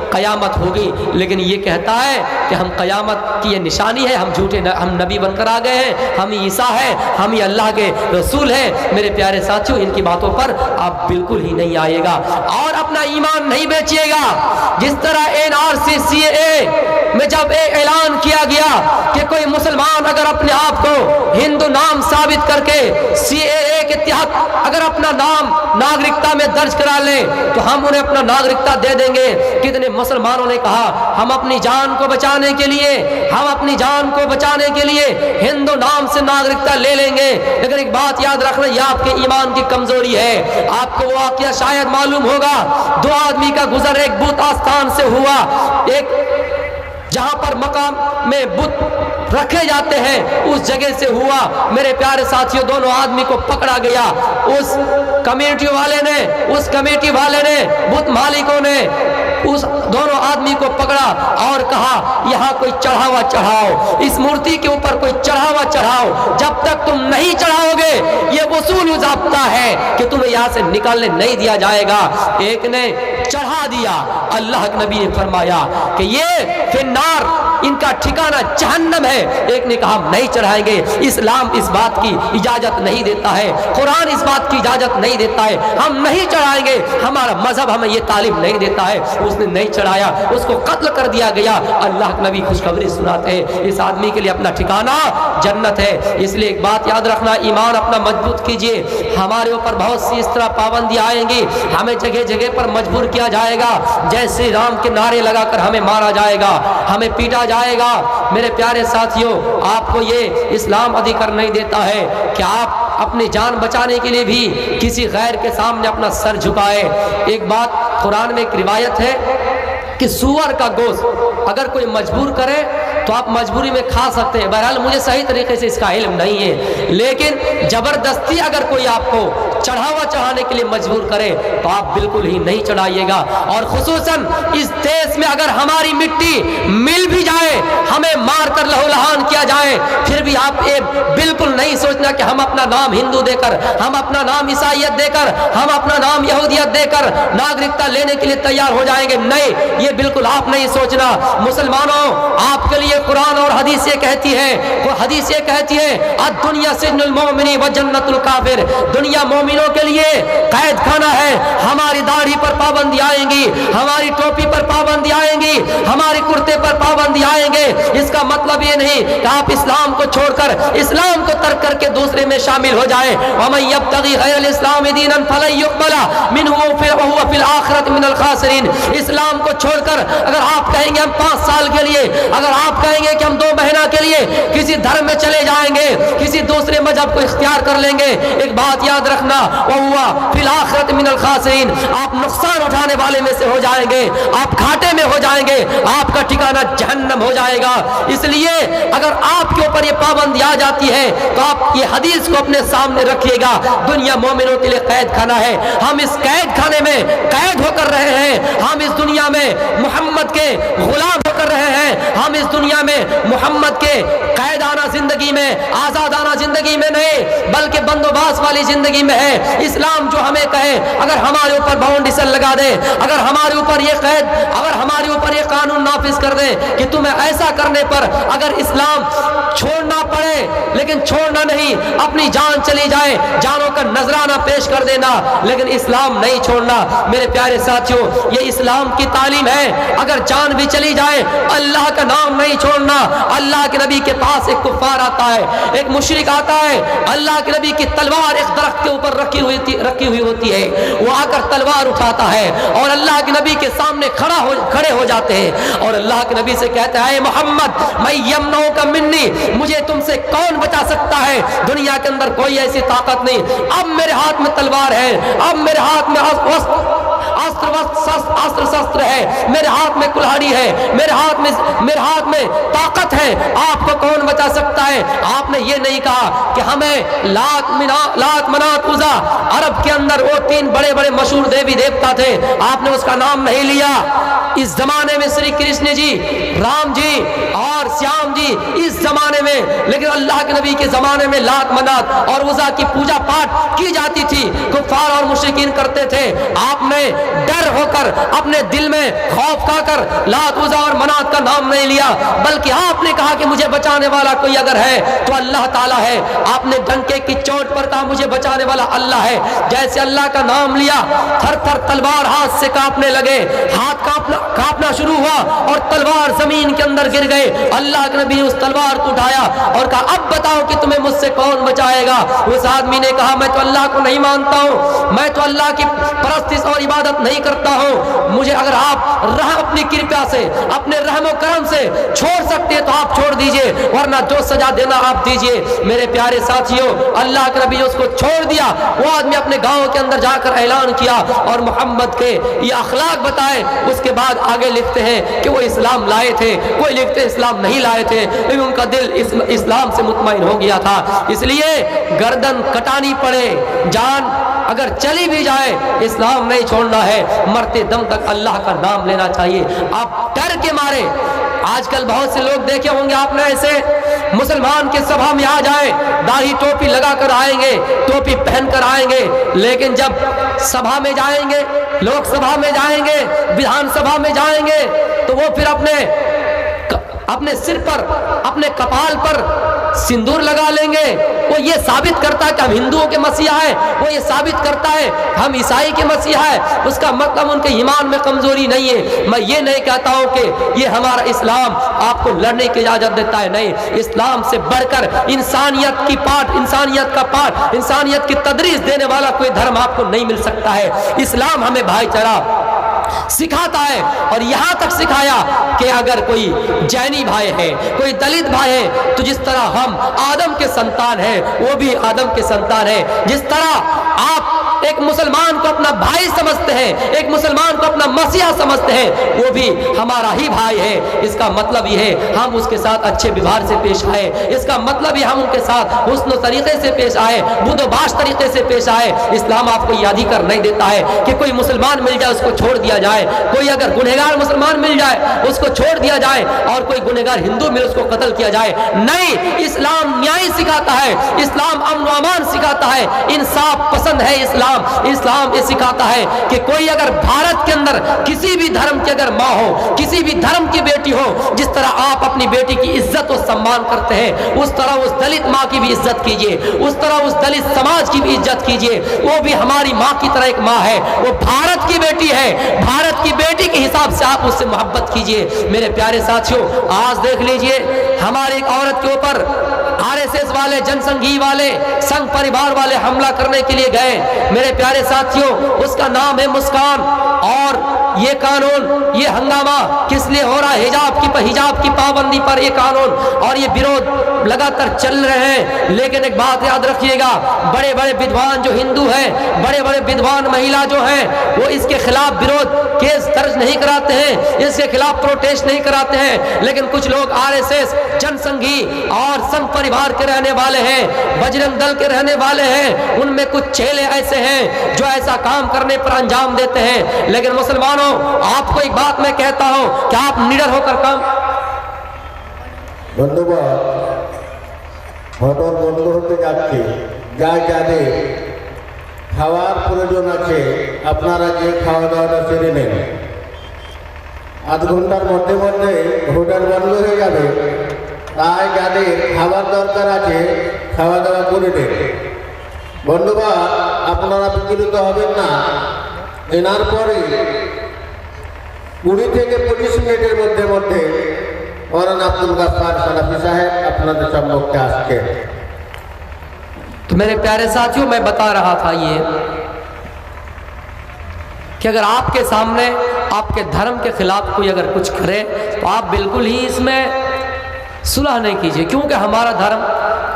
कयामत होगी। लेकिन ये कहता है कि हम कयामत की ये निशानी है, हम झूठे हम नबी बनकर आ गए हैं, हम ईसा है, हम ही अल्लाह के रसूल हैं। मेरे प्यारे साथियों इनकी बातों पर आप बिल्कुल ही नहीं आइएगा और अपना ईमान नहीं बेचिएगा। जिस तरह NRC CAA में जब ऐलान किया गया कि कोई मुसलमान अगर अपने आप को हिंदू नाम साबित करके CAA के तहत अगर अपना नाम नागरिकता में दर्ज करा ले तो हम उन्हें अपना नागरिकता दे देंगे। कितने मुसलमानों ने कहा हम अपनी जान को बचाने के लिए, हम अपनी जान को बचाने के लिए हिंदू नाम से नागरिकता ले लेंगे। लेकिन एक बात याद रखना, यह आपके ईमान की कमजोरी है। आपको वो वाकया शायद मालूम होगा, 2 आदमी का गुजर एक बुत आस्थान से हुआ, एक जहां पर मकाम में बुत रखे जाते हैं उस जगह से हुआ। मेरे प्यारे साथियों दोनों आदमी को पकड़ा गया। उस कमेटी वाले ने बुत मालिकों ने उस दोनों आदमी को पकड़ा और कहा यहाँ कोई चढ़ावा चढ़ाओ, इस मूर्ति के ऊपर कोई चढ़ावा चढ़ाओ, जब तक तुम नहीं चढ़ाओगे ये वसूल ज़ाब्ता है कि तुम्हें यहाँ से निकालने नहीं दिया जाएगा। एक ने चढ़ा दिया, अल्लाह के नबी ने फरमाया कि ये फिन्नार, इनका ठिकाना जहन्नम है। एक ने कहा हम नहीं चढ़ाएंगे, इस्लाम इस बात की इजाजत नहीं देता है, कुरान इस बात की इजाजत नहीं देता है, हम नहीं चढ़ाएंगे, हमारा मजहब हमें ये तालीम नहीं देता है। उसने नहीं चढ़ाया, उसको कत्ल कर दिया गया। अल्लाह के नबी खुशखबरी सुनाते हैं इस आदमी के लिए अपना ठिकाना जन्नत है। इसलिए एक बात याद रखना, ईमान अपना मजबूत कीजिए। हमारे ऊपर बहुत सी इस तरह पाबंदियां आएंगी, हमें जगह जगह पर मजबूर किया जाएगा, जय श्री राम के नारे लगाकर हमें मारा जाएगा, हमें पीटा जाएगा। मेरे प्यारे साथियों आपको ये इस्लाम अधिकार नहीं देता है कि आप अपनी जान बचाने के लिए भी किसी गैर के सामने अपना सर झुकाए। एक बात कुरान में एक रिवायत है कि सूअर का गोश्त अगर कोई मजबूर करे तो आप मजबूरी में खा सकते हैं। बहरहाल मुझे सही तरीके से इसका इल्म नहीं है, लेकिन जबरदस्ती अगर कोई आपको चढ़ावा चढ़ाने के लिए मजबूर करे तो आप बिल्कुल ही नहीं चढ़ाइएगा। और खुसूसन इस देश में अगर हमारी मिट्टी मिल भी जाए, हमें मार कर लहूलुहान किया जाए, फिर भी आप ये बिल्कुल नहीं सोचना कि हम अपना नाम हिंदू देकर, हम अपना नाम ईसाइयत देकर, हम अपना नाम यहूदियत देकर नागरिकता लेने के लिए तैयार हो जाएंगे। नहीं, ये बिल्कुल आप नहीं सोचना। मुसलमानों आपके लिए कुरान और हदीस ये कहती है, हदीस ये कहती है अद-दुनिया सिजनुल मोमिनी व जन्नतुल काफिर, दुनिया मोमिनों के लिए कैद खाना है। हमारी दाढ़ी पर पाबंदी आएंगी, हमारी टोपी पर पाबंदी आएंगी, हमारे कुर्ते पर पाबंदी आएंगे। इसका मतलब ये नहीं कि आप इस्लाम को छोड़कर, इस्लाम को तर्क करके दूसरे में शामिल हो जाए। वमन यब्तगी गैरल इस्लाम दीनन फलन युक़बला मिनहु व हुवा फिल आखिरति मिनल खासिरीन। इस्लाम को छोड़कर अगर आप कहेंगे हम 5 साल के लिए, अगर आप कहेंगे कि हम 2 महीना के लिए किसी धर्म में चले जाएंगे, किसी दूसरे मजहब को इख्तियार कर लेंगे, एक बात याद रखना, वो हुआ फिल आखिरत मिनल खासिरीन, आप नुकसान उठाने वाले में से हो जाएंगे, आप घाटे में हो जाएंगे, आपका ठिकाना जहन्नम हो जाएगा। इसलिए अगर आपके ऊपर ये पाबंदी आ जाती है तो आप ये हदीस को अपने सामने रखिएगा, दुनिया मोमिनों के लिए कैद खाना है। हम इस कैद खाने में कैद होकर रहे हैं, हम इस दुनिया में मोहम्मद के गुलाम होकर रहे हैं, हम इस दुनिया में मोहम्मद के कैदाना जिंदगी में, आजादाना जिंदगी में नहीं, बल्कि बंदोबस्त वाली जिंदगी में है। इस्लाम जो हमें कहे, अगर हमारे ऊपर बाउंडेशन लगा दे, अगर हमारे ऊपर ये कैद, अगर हमारे ऊपर ये कानून नाफिज कर दे कि तुम्हें ऐसा करने पर अगर इस्लाम छोड़ना पड़े, लेकिन छोड़ना नहीं, अपनी जान चली जाए, जानों का नजराना पेश कर देना, लेकिन इस्लाम नहीं छोड़ना। मेरे प्यारे साथियों ये इस्लाम की तालीम है, अगर जान भी चली जाए अल्लाह का नाम नहीं छोड़ना। अल्लाह के नबी के पास एक कुफ्फार आता है, एक मुशरिक आता है, अल्लाह के नबी की तलवार एक दरख्त के ऊपर रखी हुई होती है, वो आकर तलवार उठाता है और अल्लाह के नबी के सामने खड़े हो जाते हैं और अल्लाह के नबी से कहता है मोहम्मद मैं यमनऊ का मिन्नी, मुझे तुमसे कौन बचा सकता है, दुनिया के अंदर कोई ऐसी ताकत नहीं। अब मेरे हाथ में तलवार है, अब मेरे हाथ में अस्त्र शस्त्र है, मेरे हाथ में कुल्हाड़ी है, मेरे हाथ में ताकत है, आपको कौन बचा सकता है। ہے آپ نے یہ نہیں کہا کہ ہمیں لات منات عزا، عرب کے اندر وہ 3 بڑے بڑے مشہور دیوی دیوتا تھے، آپ نے اس کا نام نہیں لیا۔ اس زمانے میں شری کرشن جی، رام جی اور سیام جی اس زمانے میں، لیکن اللہ کے نبی کے زمانے میں لات منات اور عزا کی پوجا پاٹ کی جاتی تھی، کفار اور مشرکین کرتے تھے۔ آپ نے ڈر ہو کر اپنے دل میں خوف کھا کر لات عزا اور منات کا نام نہیں لیا، بلکہ آپ نے کہا کہ مجھے بچانے والا کوئی اگر ہے تو اللہ تعالیٰ ہے۔ آپ نے ڈنکے کی چوٹ پر کہا مجھے بچانے والا اللہ ہے۔ جیسے اللہ کا نام لیا، تھر تھر تلوار ہاتھ سے کانپنے لگے، ہاتھ کانپنا شروع ہوا اور تلوار زمین کے اندر گر گئے۔ اللہ کے نبی اس تلوار کو اٹھایا اور کہا اب بتاؤ کہ تمہیں مجھ سے کون بچائے گا؟ اس آدمی نے کہا میں تو اللہ کو نہیں مانتا ہوں، میں تو اللہ کی پرستش اور عبادت نہیں کرتا ہوں، مجھے اگر آپ اپنی کرپا سے، اپنے رحم و کرم سے چھوڑ سکتے ہیں تو آپ چھوڑ دیجئے، ورنہ جو سزا دینا آپ دیجئے۔ میرے پیارے ساتھیوں، اللہ کے نبی نے اس کو چھوڑ دیا۔ وہ آدمی اپنے گاؤں کے اندر جا کر اعلان کیا اور محمد کے یہ اخلاق بتائے۔ اس کے بعد آگے لکھتے ہیں کہ وہ اسلام لائے تھے، کوئی لکھتے اسلام نہیں لائے تھے، لیکن ان کا دل اسلام سے مطمئن ہو گیا تھا۔ اس لیے گردن کٹانی پڑے، جان اگر چلی بھی جائے، اسلام نہیں چھوڑنا ہے، مرتے دم تک اللہ کا نام لینا چاہیے۔ آپ ڈر کے مارے، آج کل بہت سے لوگ دیکھے ہوں گے آپ نے، ایسے مسلمان کے سبھا میں آ جائیں، داڑھی ٹوپی لگا کر آئیں گے، ٹوپی پہن کر آئیں گے، لیکن جب سبھا میں جائیں گے، لوک سبھا میں جائیں گے، وِدھان سبھا میں جائیں گے، تو وہ پھر اپنے سر پر، اپنے کپال پر سندور لگا لیں گے۔ وہ یہ ثابت کرتا ہے کہ ہم ہندوؤں کے مسیحا ہیں، وہ یہ ثابت کرتا ہے ہم عیسائی کے مسیحا ہیں۔ اس کا مطلب ان کے ایمان میں کمزوری نہیں ہے۔ میں یہ نہیں کہتا ہوں کہ یہ ہمارا اسلام آپ کو لڑنے کی اجازت دیتا ہے، نہیں، اسلام سے بڑھ کر انسانیت کی پاٹ، انسانیت کا پاٹ، انسانیت کی تدریس دینے والا کوئی دھرم آپ کو نہیں مل سکتا ہے۔ اسلام ہمیں بھائی چارہ سکھاتا ہے، اور یہاں تک سکھایا کہ اگر کوئی جینی بھائی ہے، کوئی دلت بھائی ہے، تو جس طرح ہم آدم کے سنتان ہیں وہ بھی آدم کے سنتان ہیں۔ جس طرح آپ ایک مسلمان کو اپنا بھائی سمجھتے ہیں، ایک مسلمان کو اپنا مسیحا سمجھتے ہیں، وہ بھی ہمارا ہی بھائی ہے۔ اس کا مطلب یہ ہے ہم اس کے ساتھ اچھے ویوہار سے پیش آئے، اس کا مطلب یہ ہم ان کے ساتھ حسن و طریقے سے پیش آئے، بود و باش طریقے سے پیش آئے۔ اسلام آپ کو یاد ہی کر نہیں دیتا ہے کہ کوئی مسلمان مل جائے اس کو چھوڑ دیا جائے، کوئی اگر گنہگار مسلمان مل جائے اس کو چھوڑ دیا جائے، اور کوئی گنہگار ہندو مل اس کو قتل کیا جائے۔ نہیں، اسلام نیائی سکھاتا ہے، اسلام امن و امان سکھاتا ہے، انصاف پسند ہے اسلام یہ سکھاتا ہے کہ کوئی اگر بھارت کے اندر کسی بھی دھرم کی اگر ماں ہو، کسی بھی دھرم کی بیٹی ہو، جس طرح آپ اپنی بیٹی کی عزت و سمان کرتے ہیں، اس طرح اس دلت ماں کی بھی عزت کیجئے، اس طرح اس دلت سماج کی بھی عزت کیجئے۔ وہ بھی ہماری ماں کی طرح ایک ماں ہے، وہ بھارت کی بیٹی ہے، بھارت کی بیٹی کے حساب سے آپ اس سے محبت کیجئے۔ میرے پیارے ساتھیوں، آج دیکھ لیجئے ہماری ایک عورت کے اوپر RSS والے، جن سنگھی والے، سنگ پریوار والے حملہ کرنے کے لیے گئے۔ میرے پیارے ساتھیوں، اس کا نام ہے مسکان، اور یہ قانون، یہ ہنگامہ کس لیے ہو رہا ہے؟ حجاب کی پابندی پر یہ قانون اور یہ بیروت لگاتار چل رہے ہیں۔ لیکن ایک بات یاد رکھیے گا، بڑے بڑے بدھوان جو ہندو ہیں، بڑے بڑے بدھوان مہیلا جو ہیں، وہ اس کے خلاف بیروت کیس درج نہیں کراتے ہیں، اس کے خلاف پروٹیسٹ نہیں کراتے ہیں۔ لیکن کچھ لوگ RSS، جن سنگھی اور سنگ پریوار کے رہنے والے ہیں، بجرنگ دل کے رہنے والے ہیں، ان میں کچھ چیلے ایسے ہیں جو ایسا کام کرنے پر انجام دیتے ہیں۔ لیکن مسلمانوں، آپ کو ایک بات میں کہتا ہوں کہ آپ نڈر ہو کر کام ধন্যবাদ। ঘটন বন্ধ হতে যাচ্ছে, যা যাদের খাওয়ার প্রয়োজন আছে আপনারা যে খাওয়া দাওয়াটা সেরে নেন। আধ ঘন্টার মধ্যে মধ্যে হোটেল বন্ধ হয়ে যাবে, তাই যাদের খাবার দরকার আছে খাওয়া দাওয়া করে নেন। বন্ধুবান, আপনারা বিচলিত হবেন না। এনার পরে 20 থেকে 25 মিনিটের মধ্যে मौलाना अब्दुल गफ्फार सलाफी साहब अपना सम्मुख आसके। तो मेरे प्यारे साथियों, मैं बता रहा था ये कि अगर आपके सामने आपके धर्म के खिलाफ कोई अगर कुछ करे तो आप बिल्कुल ही इसमें सुलह नहीं कीजिए, क्योंकि हमारा धर्म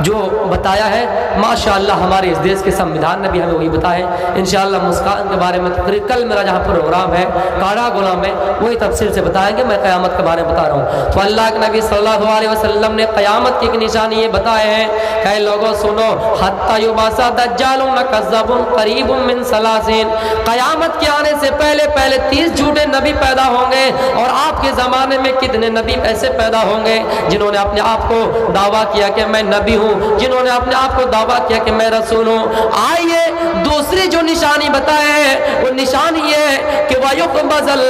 जो बताया है माशाअल्लाह हमारे इस देश के संविधान ने भी हमें वही बताया है। इंशाअल्लाह मुस्कान के बारे में तकरीर कल मेरा जहाँ प्रोग्राम है काड़ा गुलाम में वही तफसील से बताएंगे, मैं क़यामत के बारे में बता रहा हूँ। तो अल्लाह के नबी सल्लल्लाहु अलैहि वसल्लम ने क़यामत की एक निशानी ये बताए हैं, कई लोगों सुनो, हत्ता युबासा दज्जालुन कज़्ज़ाबुन करीबुम मिन सलासीन, क़यामत के आने से पहले पहले 30 झूठे नबी पैदा होंगे, और आपके ज़माने में कितने नबी ऐसे पैदा होंगे जिन्होंने अपने आप को दावा किया कि मैं नबी हूँ, जिन्होंने अपने आप को दावा किया कि मैं रसूल हूँ। आइए दूसरी जो निशानी बताए हैं वो निशानी ये है कि वयुक़बज़ल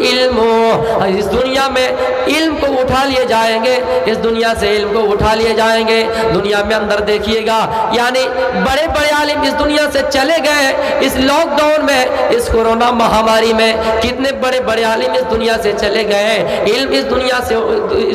इल्मु, इस दुनिया में इल्म को उठा लिए जाएंगे, इस दुनिया से इल्म को उठा लिए जाएंगे। दुनिया में अंदर देखिएगा, यानी बड़े बड़े आलिम इस दुनिया से चले गए, इस लॉकडाउन में, इस कोरोना महामारी में कितने बड़े बड़े आलिम इस दुनिया से चले गए। इल्म इस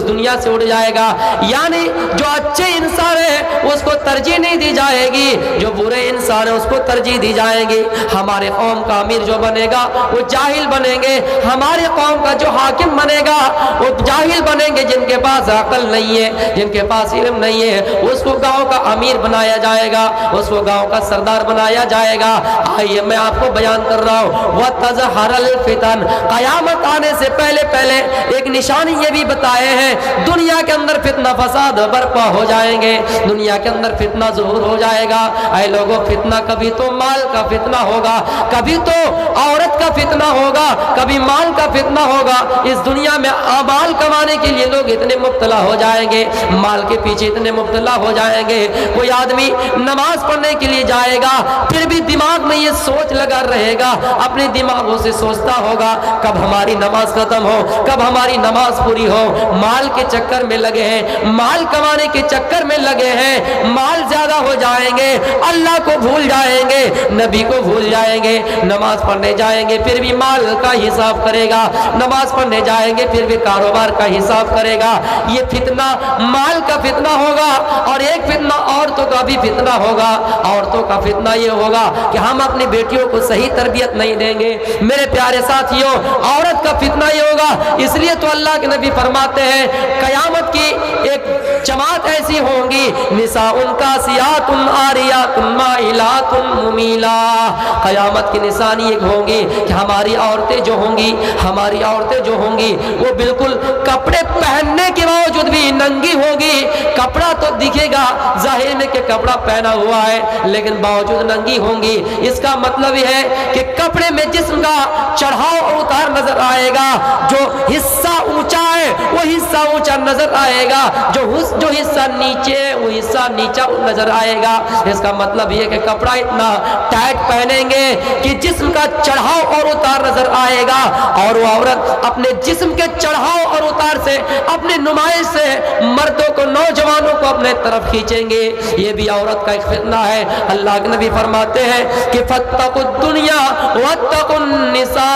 दुनिया से उड़ जाएगा, यानी जो अच्छे इंसान है उसको तरजीह नहीं दी जाएगी, जो बुरे इंसान है उसको तरजीह दी जाएगी। हमारे कौम का अमीर जो बनेगा वो जाहिल बनेंगे, हमारे कौम का जो हाकिम बनेगा वो जाहिल बनेंगे, जिनके पास अकल नहीं है, जिनके पास इल्म नहीं है, उसको गांव का अमीर बनाया जाएगा, उसको गांव का सरदार बनाया जाएगा। आइए मैं आपको बयान कर रहा हूँ, वह तज़हरल फितन, क़यामत आने से पहले पहले एक निशानी ये भी बताए हैं, दुनिया के अंदर फितना फसाद बर्पा हो जाएंगे, दुनिया के अंदर फितना ज़ुहूर हो जाएगा। ऐ लोगों, फितना कभी तो माल का फितना होगा, कभी तो औरत का फितना होगा, कभी माल का फितना होगा। इस दुनिया में माल कमाने के लिए लोग इतने मुब्तला हो जाएंगे, माल के पीछे इतने मुब्तला हो जाएंगे। कोई आदमी नमाज पढ़ने के लिए जाएगा, फिर भी दिमाग में ये सोच लगा रहेगा, अपने दिमागों से सोचता होगा कब हमारी नमाज खत्म हो, कब हमारी नमाज पूरी हो। माल के चक्कर में लगे हैं, माल कमाने के चक्कर में लगे हैं, माल ज्यादा हो जाएंगे, अल्लाह को भूल जाएंगे, नबी को भूल जाएंगे। नमाज पढ़ने जाएंगे फिर भी माल का हिसाब करेगा, नमाज पढ़ने जाएंगे फिर भी कारोबार का हिसाब करेगा। ये फितना माल का फितना होगा, और एक फितना औरतों का भी फितना होगा। औरतों का फितना ये होगा कि हम अपनी बेटियों को सही तरबियत नहीं देंगे। मेरे प्यारे साथियों, औरत का फितना ये होगा, इसलिए तो अल्लाह के नबी फरमाते हैं क़यामत की एक जमात ऐसी होंगी, निसाउन कासियातुन आरियातुन माइलातुन मुमीला, क़यामत की निशानी एक होंगी कि हमारी औरतें जो होंगी, हमारी औरतें जो होंगी वो बिल्कुल कपड़े पहनने के बावजूद भी नंगी होगी। कपड़ा तो दिखेगा जाहिर में कि कपड़ा पहना हुआ है, लेकिन बावजूद नंगी होंगी। इसका मतलब यह है कि कपड़े में जिस्म का चढ़ाव और उतार नजर आएगा, जो हिस्सा ऊंचा है वो हिस्सा ऊंचा नजर आएगा, जो हिस्सा नीचे है वो हिस्सा नीचा नजर आएगा। इसका मतलब ये कि कपड़ा इतना टाइट पहनेंगे कि जिस्म का चढ़ाव और उतार नजर आएगा, और वो औरत अपने जिस्म के चढ़ाव और उतार से, अपने नुमाइश से मर्दों को, नौजवानों को अपने तरफ खींचेंगे। ये भी औरत का एक फितना है। अल्लाह के नबी फरमाते हैं कि फत्तकुद दुनिया वत्तकुन निसा,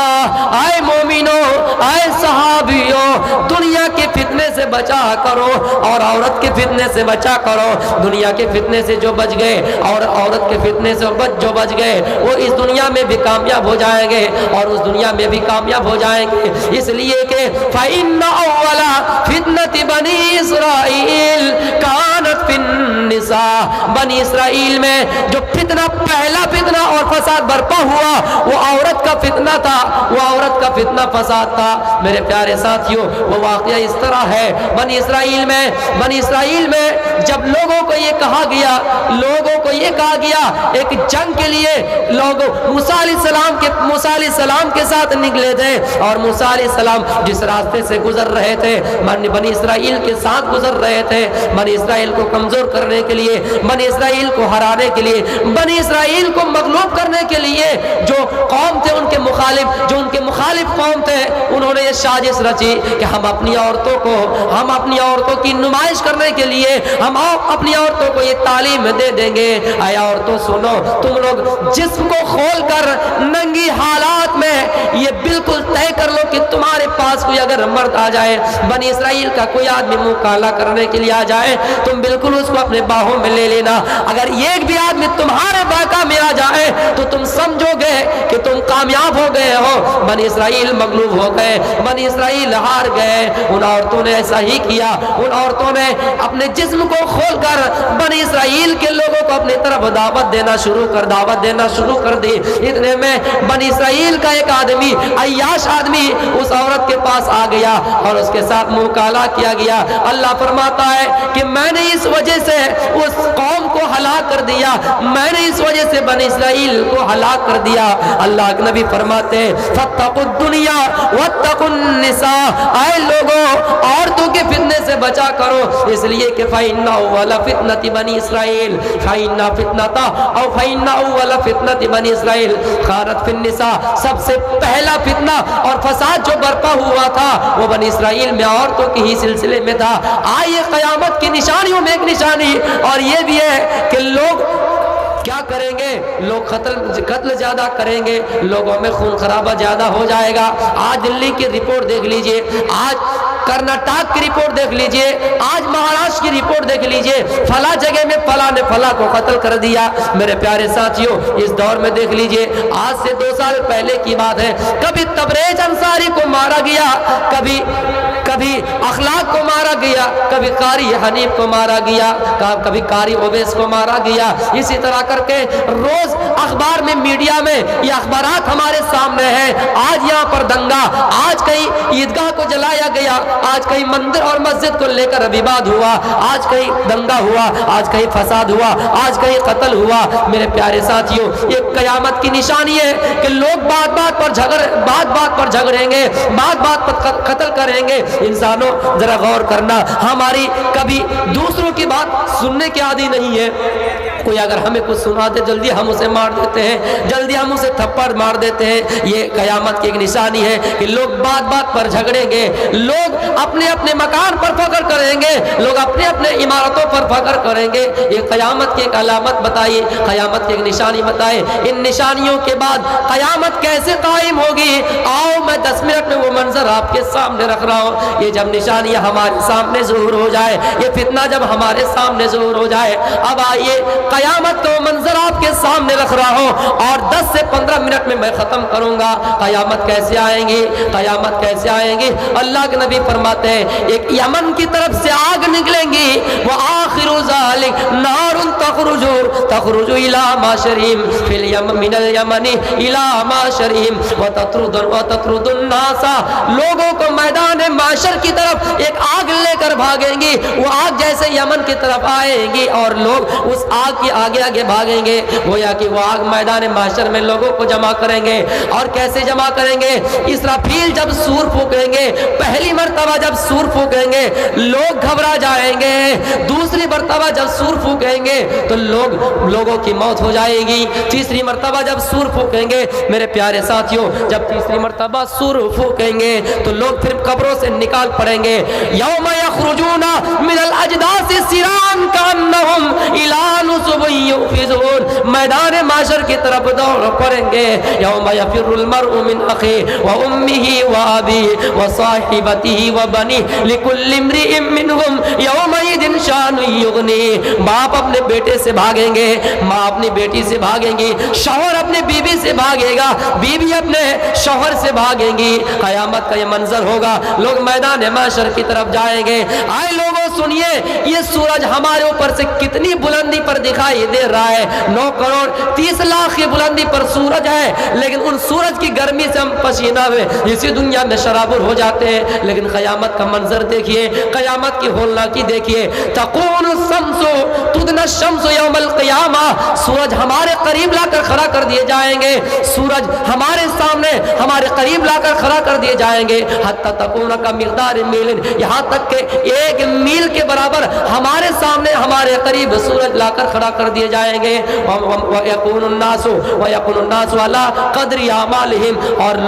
आए मोमिनो, आए सहाबियों, दुनिया के फितने से बचा करो और औरत के फितने से बचा करो। दुनिया के फितने से जो बच गए और औरत के फितने से जो बच गए वो इस दुनिया में भी कामयाब हो जाएंगे और उस दुनिया में भी कामयाब हो जाएंगे। इसलिए कि फ़इन्ना अव्वला फितनति बनी इस्राइल कानत फिन निसा, बनी इस्राइल में जो फितना, पहला फितना और फसाद बर्पा हुआ वो औरत का फितना था, वो औरत का फितना फसाद था। मेरे प्यारे साथियों, वो वाक़या इस तरह है, बनी इस्राइल में जब लोगों को ये कहा गया एक जंग के लिए, लोग मूसा अलैहिस्सलाम के साथ निकले थे, और मूसा अलैहिस्सलाम जिस रास्ते से गुजर रहे थे, बनी इस्राइल के साथ गुजर रहे थे, बनी इस्राइल को कमजोर करने के लिए, बनी इस्राइल को हराने के लिए, बनी इस्राइल को मगलूब करने के लिए जो कौम थे उनके मुखालिफ कौम थे, उन्होंने ये साजिश रची कि हम अपनी औरतों की नुमाइश करने के लिए, हम हम अपनी औरतों को ये तालीम दे देंगे। आया औरतों सुनो, तुम लोग जिस्म को खोल कर नंगी हालात में ये बिल्कुल तय कर लो कि तुम्हारे पास कोई अगर मर्द आ जाए, बनी इसराइल का कोई आदमी मुंह काला करने के लिए आ जाए, तुम बिल्कुल उसको अपने बाहों में ले लेना। अगर एक भी आदमी तुम्हारे बाका में आ जाए तो तुम समझोगे कि तुम कामयाब हो गए हो, बनी इसराइल मगलूब हो गए, बनी इसराइल हार गए। उन औरतों ने ऐसा ही किया। उन औरतों ने अपने जिस्म को खोलकर बनी इसराइल के लोगों को अपनी तरफ दावत देना शुरू कर दी। इतने में बनी इसराइल का एक आदमी, अय्याश आदमी, उस औरत के पास आ गया और उसके साथ मुंह काला किया गया। अल्लाह फरमाता है कि मैंने इस वजह से उस कौम को हलाक कर दिया, मैंने इस वजह से बनी इसराइल को हलाक कर दिया। अल्लाह के नबी फरमाते हैं फत्तकुद दुनिया वत्तकुन निसा, ऐ लोगों औरतों के फितने से बचा करो, इसलिए कि फइन्ना वाला फितनती बनी इसराइल फइन्ना फितनता और फइन्ना वाला फितनती बनी इसराइल खारत फिन निसा। सबसे पहला फितना और फसाद जो बर्पा हुआ था वो बनी इसराइल में औरतों के ही सिलसिले में था। आइए क़यामत की निशानियों में एक निशानी और ये भी है कि लोग क्या करेंगे, लोग कत्ल ज्यादा करेंगे, लोगों में खून खराबा ज्यादा हो जाएगा। आज दिल्ली की रिपोर्ट देख लीजिए, आज कर्नाटक की रिपोर्ट देख लीजिए, आज महाराष्ट्र की रिपोर्ट देख लीजिए, फला जगह में फला ने फला को कत्ल कर दिया। मेरे प्यारे साथियों, इस दौर में देख लीजिए, आज से 2 साल पहले की बात है, कभी तबरेज अंसारी को मारा गया, कभी अखलाक को मारा गया, कभी कारी हनीफ को मारा गया, कभी कारी ओवैस को मारा गया। इसी तरह करके रोज अखबार में, मीडिया में ये अखबारात हमारे सामने हैं। आज यहाँ पर दंगा, आज कहीं ईदगाह को जलाया गया, आज कहीं मंदिर और मस्जिद को लेकर विवाद हुआ, आज कहीं दंगा हुआ, आज कहीं फसाद हुआ, आज कहीं कत्ल हुआ। मेरे प्यारे साथियों, ये कयामत की निशानी है कि लोग बात बात पर झगड़ेंगे, बात बात पर कत्ल करेंगे। इंसानों जरा गौर करना, हमारी कभी दूसरों की बात सुनने की आदि नहीं है। कोई अगर हमें कुछ सुना दे जल्दी हम उसे मार देते हैं, जल्दी हम उसे थप्पड़ मार देते हैं। ये कयामत की एक निशानी है कि लोग बात बात पर झगड़ेंगे, लोग अपने अपने मकान पर फख्र करेंगे, लोग अपने अपने इमारतों पर फख्र करेंगे। ये कयामत की एक अलामत बताइए, कयामत की एक निशानी बताइए। इन निशानियों के बाद कयामत कैसे कायम होगी, आओ मैं 10 मिनट में वो मंजर आपके सामने रख रहा हूँ। ये जब निशानियां हमारे सामने ज़हूर हो जाए, ये फितना जब हमारे सामने ज़हूर हो जाए, अब आइए कयामत को मंजर आपके सामने रख रहा हूं और 10 से 15 मिनट में मैं खत्म करूंगा। कयामत कैसे आएंगी, कयामत कैसे आएंगी? अल्लाह के नबी फरमाते हैं एक यमन की तरफ से आग निकलेंगी, वो आखिरु ज़ालिक नारुन तखरुजु इला माशरीम फिल यम मिनल यमनी इला माशरीम व तत्रुदुन नासा। लोगों को मैदान माशर की तरफ एक आग लेकर भागेंगी, वो आग जैसे यमन की तरफ आएगी और लोग उस आग के आगे आगे भागेंगे। गोया कि वो आग मैदान माशर में लोगों को जमा करेंगे। और कैसे जमा करेंगे? इसराफील जब सूर फूकेंगे, पहली मर्तबा जब सूर फूकेंगे लोग घबरा जाएंगे, दूसरी मर्तबा जब सूर फूकेंगे तो लोगों की मौत हो जाएगी, तीसरी मर्तबा जब सूर फूकेंगे, मेरे प्यारे साथियों, जब तीसरी मर्तबा सूर फूकेंगे तो लोग फिर कब्रों से निकाल पड़ेंगे। यौम यखरुजूना मिनल अजदासी सिरान कान्नहुम इला नुसुबिन युफिजून। मैदान माशर की तरफ दौड़ पड़ेंगे। यौम यफिरुल मरउ मिन अखी व उम्मिही व अबीही व साहिबतिही व बनीही लिकुल्लि इम्रिइन मिनहुम यौमइदिन शानुन युगनी। बाप अपने बेटे से भागेंगे, माँ अपनी बेटी से भागेंगी, शौहर अपने बीवी से भागेगा, बीवी अपने शौहर से भागेंगी। कयामत का ये मंजर होगा, लोग मैदान माशर की तरफ जाएंगे। आए लोगों सुनिए, ये सूरज हमारे ऊपर से कितनी बुलंदी पर दिखाई दे रहा है। 9 करोड़ 30 लाख की बुलंदी पर सूरज है, लेकिन उन सूरज की गर्मी से हम पसीना में इसी दुनिया में शराबुर हो जाते हैं। लेकिन कयामत का मंजर देखिए, कयामत की होलनाकी देखिए। तकून शम्सु तुदना शम्सु यौमल क़ियामा। सूरज हमारे करीब लाकर खड़ा कर दिए जाएंगे, सूरज हमारे सामने हमारे करीब लाकर खड़ा कर दिए जाएंगे। हत्ता तकून का मिक़दार मील, यहाँ तक के 1 मील के बराबर हमारे सामने हमारे करीब सूरज लाकर खड़ा कर दिए जाएंगे। वयकुनु अन्नासु अला क़द्रि आमालिहिम, और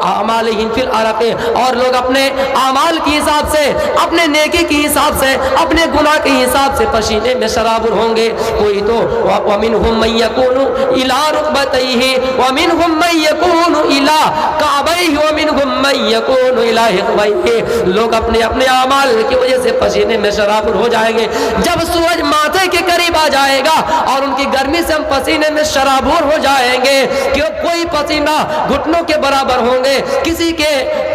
आमालिहिम फिल अरक़, और लोग अपने आमाल के हिसाब से, अपने नेकी के हिसाब से, अपने गुनाह के हिसाब से पसीने में शराबुर होंगे। कोई तो वमिनहुम मन यकुनु इला रुकबतैहि वमिनहुम मन यकुनु इला काबैहि वमिनहुम मन यकुनु इला हिक़बैहि। लोग अपने अपने आमाल की वजह से पसीने में शराबुर हो जाएंगे। जब सूरज माथे के करीब आ जाएगा और उनकी गर्मी से हम पसीने में शराबुर हो जाएंगे कि कोई पसीना घुटनों के बराबर होंगे, किसी के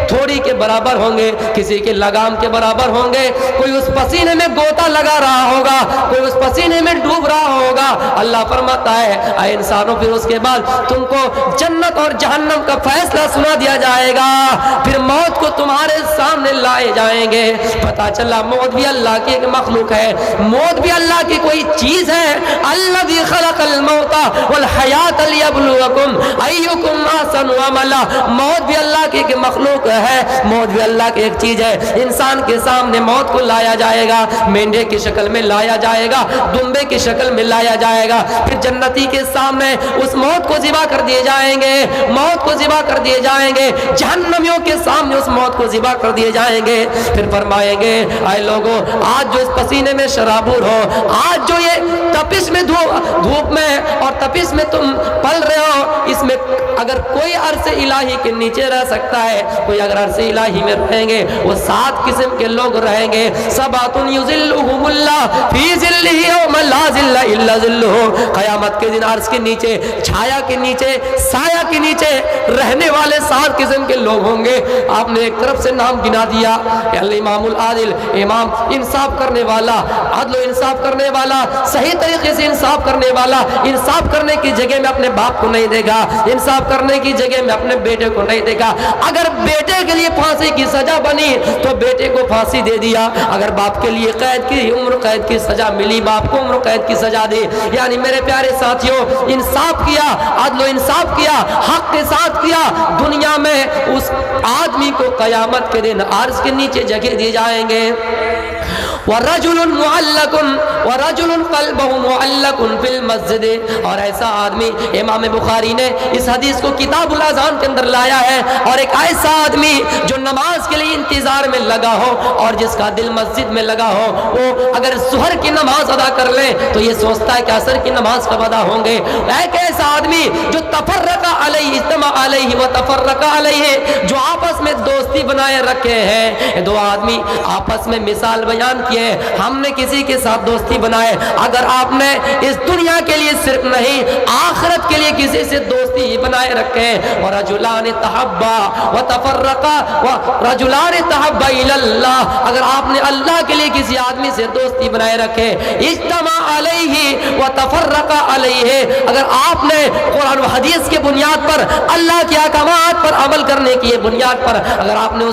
थोड़ी के बराबर होंगे, किसी के लगाम के बराबर होंगे। कोई उस पसीने में गोता लगा रहा होगा, कोई उस पसीने में डूब रहा होगा। अल्लाह फरमाता है ऐ इंसानों, फिर उसके बाद तुमको जन्नत और जहन्नम का फैसला सुना दिया जाएगा, फिर मौत को तुम्हारे सामने लाए जाएंगे। पता चला मौत भी अल्लाह की एक मखलूक है, मौत भी अल्लाह की कोई चीज है। अल्लज़ी खलक़ल मौता वल हयात लियब्लुवकुम अय्युकुम अहसनु अमला। मौत भी अल्लाह की एक मखलूक है, मौत भी अल्लाह की एक चीज है। इंसान के सामने मौत को लाया जाएगा, मेंढे की शक्ल में लाया जाएगा, दुम्बे की शक्ल में लाया जाएगा। फिर जन्नती के सामने उस मौत को ज़िबा कर दिए जाएंगे, मौत को ज़िबा कर दिए जाएंगे। जहन्नमियों के सामने उस मौत को ज़िबा कर दिए जाएंगे। फिर फरमाएंगे आए लोगों, आज जो इस पसीने में शराबुर हो, आज जो ये तपिश में धूप में और तपिश में तुम पल रहे हो, इसमें अगर कोई अर्श इलाही के नीचे रह सकता है, कोई अगर अर्श इलाही में रहेंगे, वो 7 किस्म के लोग रहेंगे। सबातुन युज़िल्लुहुमुल्लाह फी ज़िल्लिही यौम ला ज़िल्ला इल्ला ज़िल्लुहु। क़यामत के दिन अर्श के नीचे, छाया के नीचे, साया के नीचे रहने वाले 7 किस्म के लोग होंगे। आपने एक तरफ से नाम गिना दिया, अल इमामुल आदिल, इमाम इंसाफ करने वाला, अदल इंसाफ करने वाला, सही तरीके से इंसाफ करने वाला। इंसाफ करने की जगह में अपने बाप को नहीं देगा, इंसाफ करने की जगह में अपने बेटे को नहीं देगा। अगर बेटे के लिए फांसी की सजा बनी तो बेटे को फांसी दे दिया, अगर बाप के लिए कैद की उम्र कैद की सजा मिली, बाप को उम्र कैद की सजा दी। यानी मेरे प्यारे साथियों, इंसाफ किया, अदल इंसाफ किया, हक के साथ किया, दुनिया में उस आदमी को क़यामत के दिन अर्श के नीचे जगह दिए जाएंगे। वरजुलुन मुअल्लकुन वरजुलुन क़ल्बुहु मुअल्लकुन फिल मस्जिद। और ऐसा आदमी, इमाम बुखारी ने इस हदीस को किताबुल अज़ान के अंदर लाया है। और एक ऐसा आदमी जो नमाज के लिए इंतजार में लगा हो और जिसका दिल मस्जिद में लगा हो, वो अगर सुहर की नमाज अदा कर ले तो ये सोचता है कि असर की नमाज कब अदा होंगे। एक ऐसा आदमी जो तफर्रका अलैहि इज्तमा अलैहि व तफर्रका अलैहि, जो आपस में दोस्ती बनाए रखे हैं। 2 आदमी आपस में मिसाल बयान किए, हमने किसी के साथ दोस्ती बनाए। अगर आपने इस दुनिया के लिए सिर्फ नहीं, आखिरत के लिए किसी से दोस्ती बनाए रखे, और रजुलान तहब्बा व तफर्रका व रजुलान तहब्बा इलल्लाह, अगर आपने अल्लाह के लिए किसी आदमी से दोस्ती बनाए रखे, इज्तमा अलैहि व तफर्रका अलैहि, अगर आपने कुरान व हदीस के बुनियाद पर, अल्लाह के अहकामात पर अमल करने की बुनियाद पर अगर आपने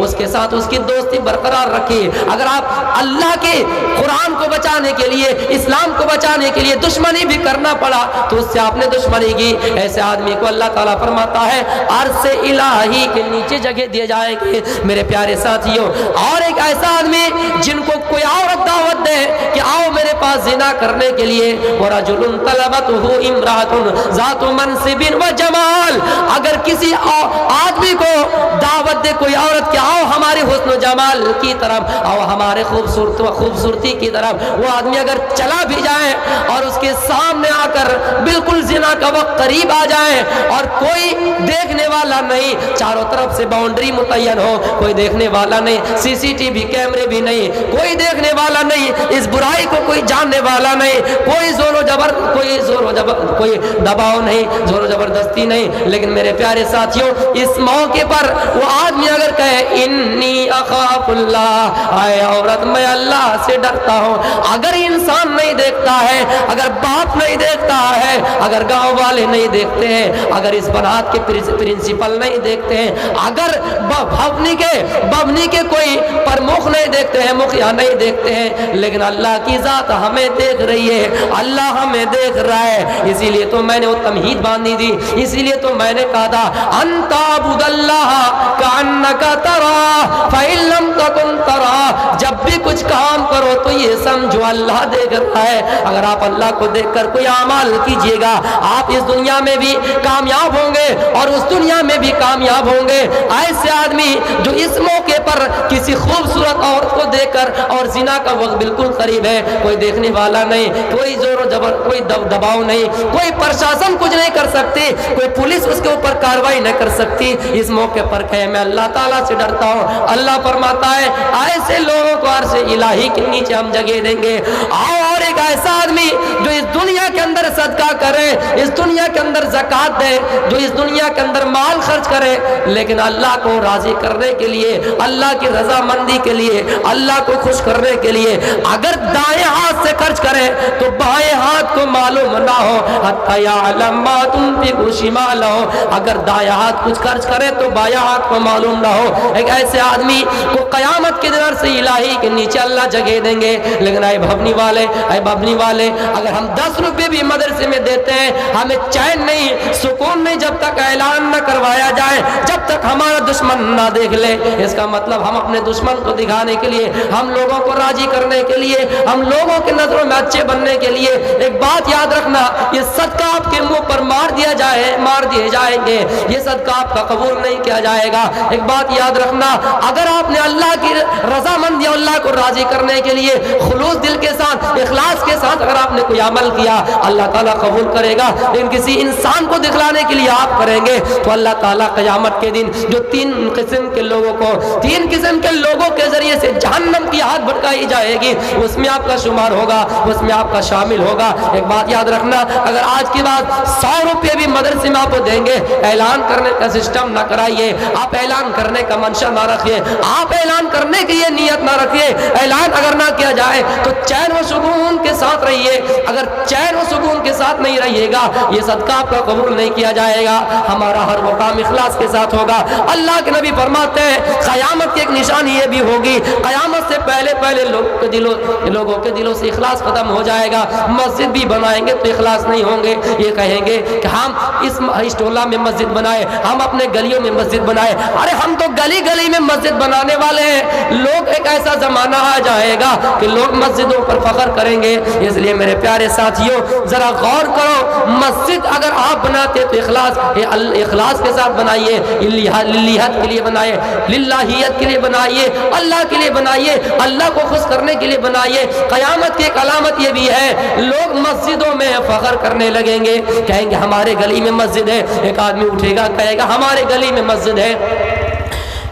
उसके साथ उसकी दोस्ती बरकरार रखी, अगर आप अल्लाह के कुरान को बचाने के लिए, इस्लाम को बचाने के लिए दुश्मनी भी करना पड़ा तो उससे आपने दुश्मनी की, ऐसे आदमी को अल्लाह ताला फरमाता है अर्श इलाही के नीचे जगह दिए जाएंगे। मेरे प्यारे साथियों, और एक ऐसा आदमी जिनको कोई औरत दावत दे कि आओ मेरे पास जिना करने के लिए, वरजुलुन तलबतहु इम्रातुन ज़ातु मनसिबिन व जमाल, अगर किसी आदमी को दावत दे कोई औरत कि आओ हमारे हुस्न जमाल की तरफ, आओ हमारे खूबसूरती की तरफ, वो आदमी अगर चला भी जाए और उसके सामने आकर बिल्कुल जिना का वक्त करीब आ जाए और कोई देखने वाला नहीं, चारों तरफ से बाउंड्री मुतय्यन हो, कोई देखने वाला नहीं, सीसीटीवी कैमरे भी नहीं, कोई देखने वाला नहीं, इस बुराई को कोई जानने वाला नहीं, कोई कोई दबाव नहीं, जोर जबरदस्ती नहीं। लेकिन मेरे प्यारे साथियों, इस मौके पर वो आदमी अगर कहे इन्नी अखाफुल्लाह, आए औरत मैं अल्लाह से डरता हूँ, अगर इंसान नहीं دیکھتا ہے, اگر باپ نہیں دیکھتا ہے, اگر گاؤں والے نہیں دیکھتے ہیں, اگر اس بنات کے پرنسپل نہیں دیکھتے ہیں, اگر ببنی کے کوئی پرمکھ نہیں دیکھتے ہیں, مکھیا نہیں دیکھتے ہیں, لیکن اللہ کی ذات ہمیں دیکھ رہی ہے, اللہ ہمیں دیکھ رہا ہے. اسی لیے تو میں نے وہ تمہید باندھی دی, اسی لیے تو میں نے کہا تھا انت عبد اللہ کانک ترا فإن لم تکن ترا. جب بھی کچھ کام کرو تو یہ سمجھو اللہ دیکھ رہا ہے. اگر آپ اللہ کو دیکھ کر کوئی اعمال کیجئے گا, آپ اس دنیا میں بھی کامیاب ہوں گے اور اس دنیا میں بھی کامیاب ہوں گے. ایسے آدمی جو اس موقع پر کسی خوبصورت عورت کو دیکھ کر, اور زنا کا وقت بالکل قریب ہے, کوئی دیکھنے والا نہیں, کوئی زور و جبر, کوئی دباؤ نہیں, کوئی پرشاسن کچھ نہیں کر سکتی, کوئی پولیس اس کے اوپر کاروائی نہیں کر سکتی. اس موقع پر کہے میں اللہ تعالیٰ سے ڈرتا ہوں. اللہ فرماتا ہے ایسے لوگوں کو عرش الہی کے نیچے ہم جگہ دیں گے. اور ایک ایسا آدمی جو اس دنیا کے اندر صدقہ کرے, اس دنیا کے اندر زکات دے, جو اس دنیا کے اندر مال خرچ کرے, لیکن اللہ کو راضی کرنے کے لیے, اللہ کی رضامندی کے لیے, اللہ کو خوش کرنے کے لیے اگر دائیں ہاتھ سے خرچ کرے تو بائیں ہاتھ کو معلوم نہ ہو. حتی یعلم ما تنفق شمالہ, اگر دائیں ہاتھ کچھ خرچ کرے تو بائیں ہاتھ کو معلوم نہ ہو. ایک ایسے آدمی کو قیامت کے دن عرش الہی کے نیچے اللہ جگہ دیں گے. لیکن اے بھبنی والے, اگر ہم 10 روپے بھی مدرسے میں دیتے ہیں, ہمیں چین نہیں, سکون نہیں جب تک اعلان نہ کروایا جائے, جب تک ہمارا دشمن نہ دیکھ لے. اس کا مطلب ہم اپنے دشمن کو دکھانے کے لیے, ہم لوگوں کو راضی کرنے کے لیے, ہم لوگوں کی نظروں میں اچھے بننے کے لیے, ایک بات یاد رکھنا, یہ صدقہ آپ کے منہ پر مار دیے جائیں گے, یہ صدقہ آپ کا قبول نہیں کیا جائے گا. ایک بات یاد رکھنا, اگر آپ نے اللہ کی رضامندی, اللہ کو راضی کرنے کے لیے خلوص دل کے ساتھ, اخلاص کے ساتھ اگر آپ نے کوئی عمل کیا, اللہ تعالیٰ قبول کرے گا. لیکن کسی انسان کو دکھلانے کے لیے آپ کریں گے تو اللہ تعالیٰ قیامت کے دن جو 3 قسم کے لوگوں کے ذریعے سے جہنم کی آگ بھڑکائی جائے گی, اس میں آپ کا شمار ہوگا, اس میں آپ کا شامل ہوگا. ایک بات یاد رکھنا, اگر آج کے بعد 100 روپے بھی مدرسے میں آپ کو دیں گے, اعلان کرنے کا سسٹم نہ کرائیے, آپ اعلان کرنے کا منشا نہ رکھیے, آپ اعلان کرنے کی یہ نیت نہ رکھیے. اعلان اگر نہ کیا جائے تو چین و سکون کے ساتھ رہیے. اگر چین و سکون کے ساتھ نہیں رہیے گا, یہ صدقہ آپ کا قبول نہیں کیا جائے گا. ہمارا ہر وہ کام اخلاص کے ساتھ ہوگا. اللہ کے نبی فرماتے ہیں قیامت کی ایک نشانی یہ بھی ہوگی, قیامت سے پہلے لوگوں کے دلوں سے اخلاص ختم ہو جائے گا. مسجد بھی بنائیں گے تو اخلاص نہیں ہوں گے, یہ کہیں گے کہ ہم اس ٹولہ میں مسجد بنائے, ہم اپنے گلیوں میں مسجد بنائے. ارے ہم تو گلی میں مسجد بنانے والے ہیں. لوگ, ایک ایسا زمانہ آ جائے گا کہ لوگ مسجدوں پر فخر کریں گے. اس لیے میرے پیارے ساتھیوں, ذرا غور کرو, مسجد اگر آپ بناتے تو اخلاص کے ساتھ بنائیے, للہیت کے لیے بنائیے, للہیت کے لیے بنائیے, اللہ کے لیے بنائیے, اللہ کو خوش کرنے کے لیے بنائیے. قیامت کی ایک علامت یہ بھی ہے, لوگ مسجدوں میں فخر کرنے لگیں گے, کہیں گے ہمارے گلی میں مسجد ہے. ایک آدمی اٹھے گا کہے گا ہمارے گلی میں مسجد ہے,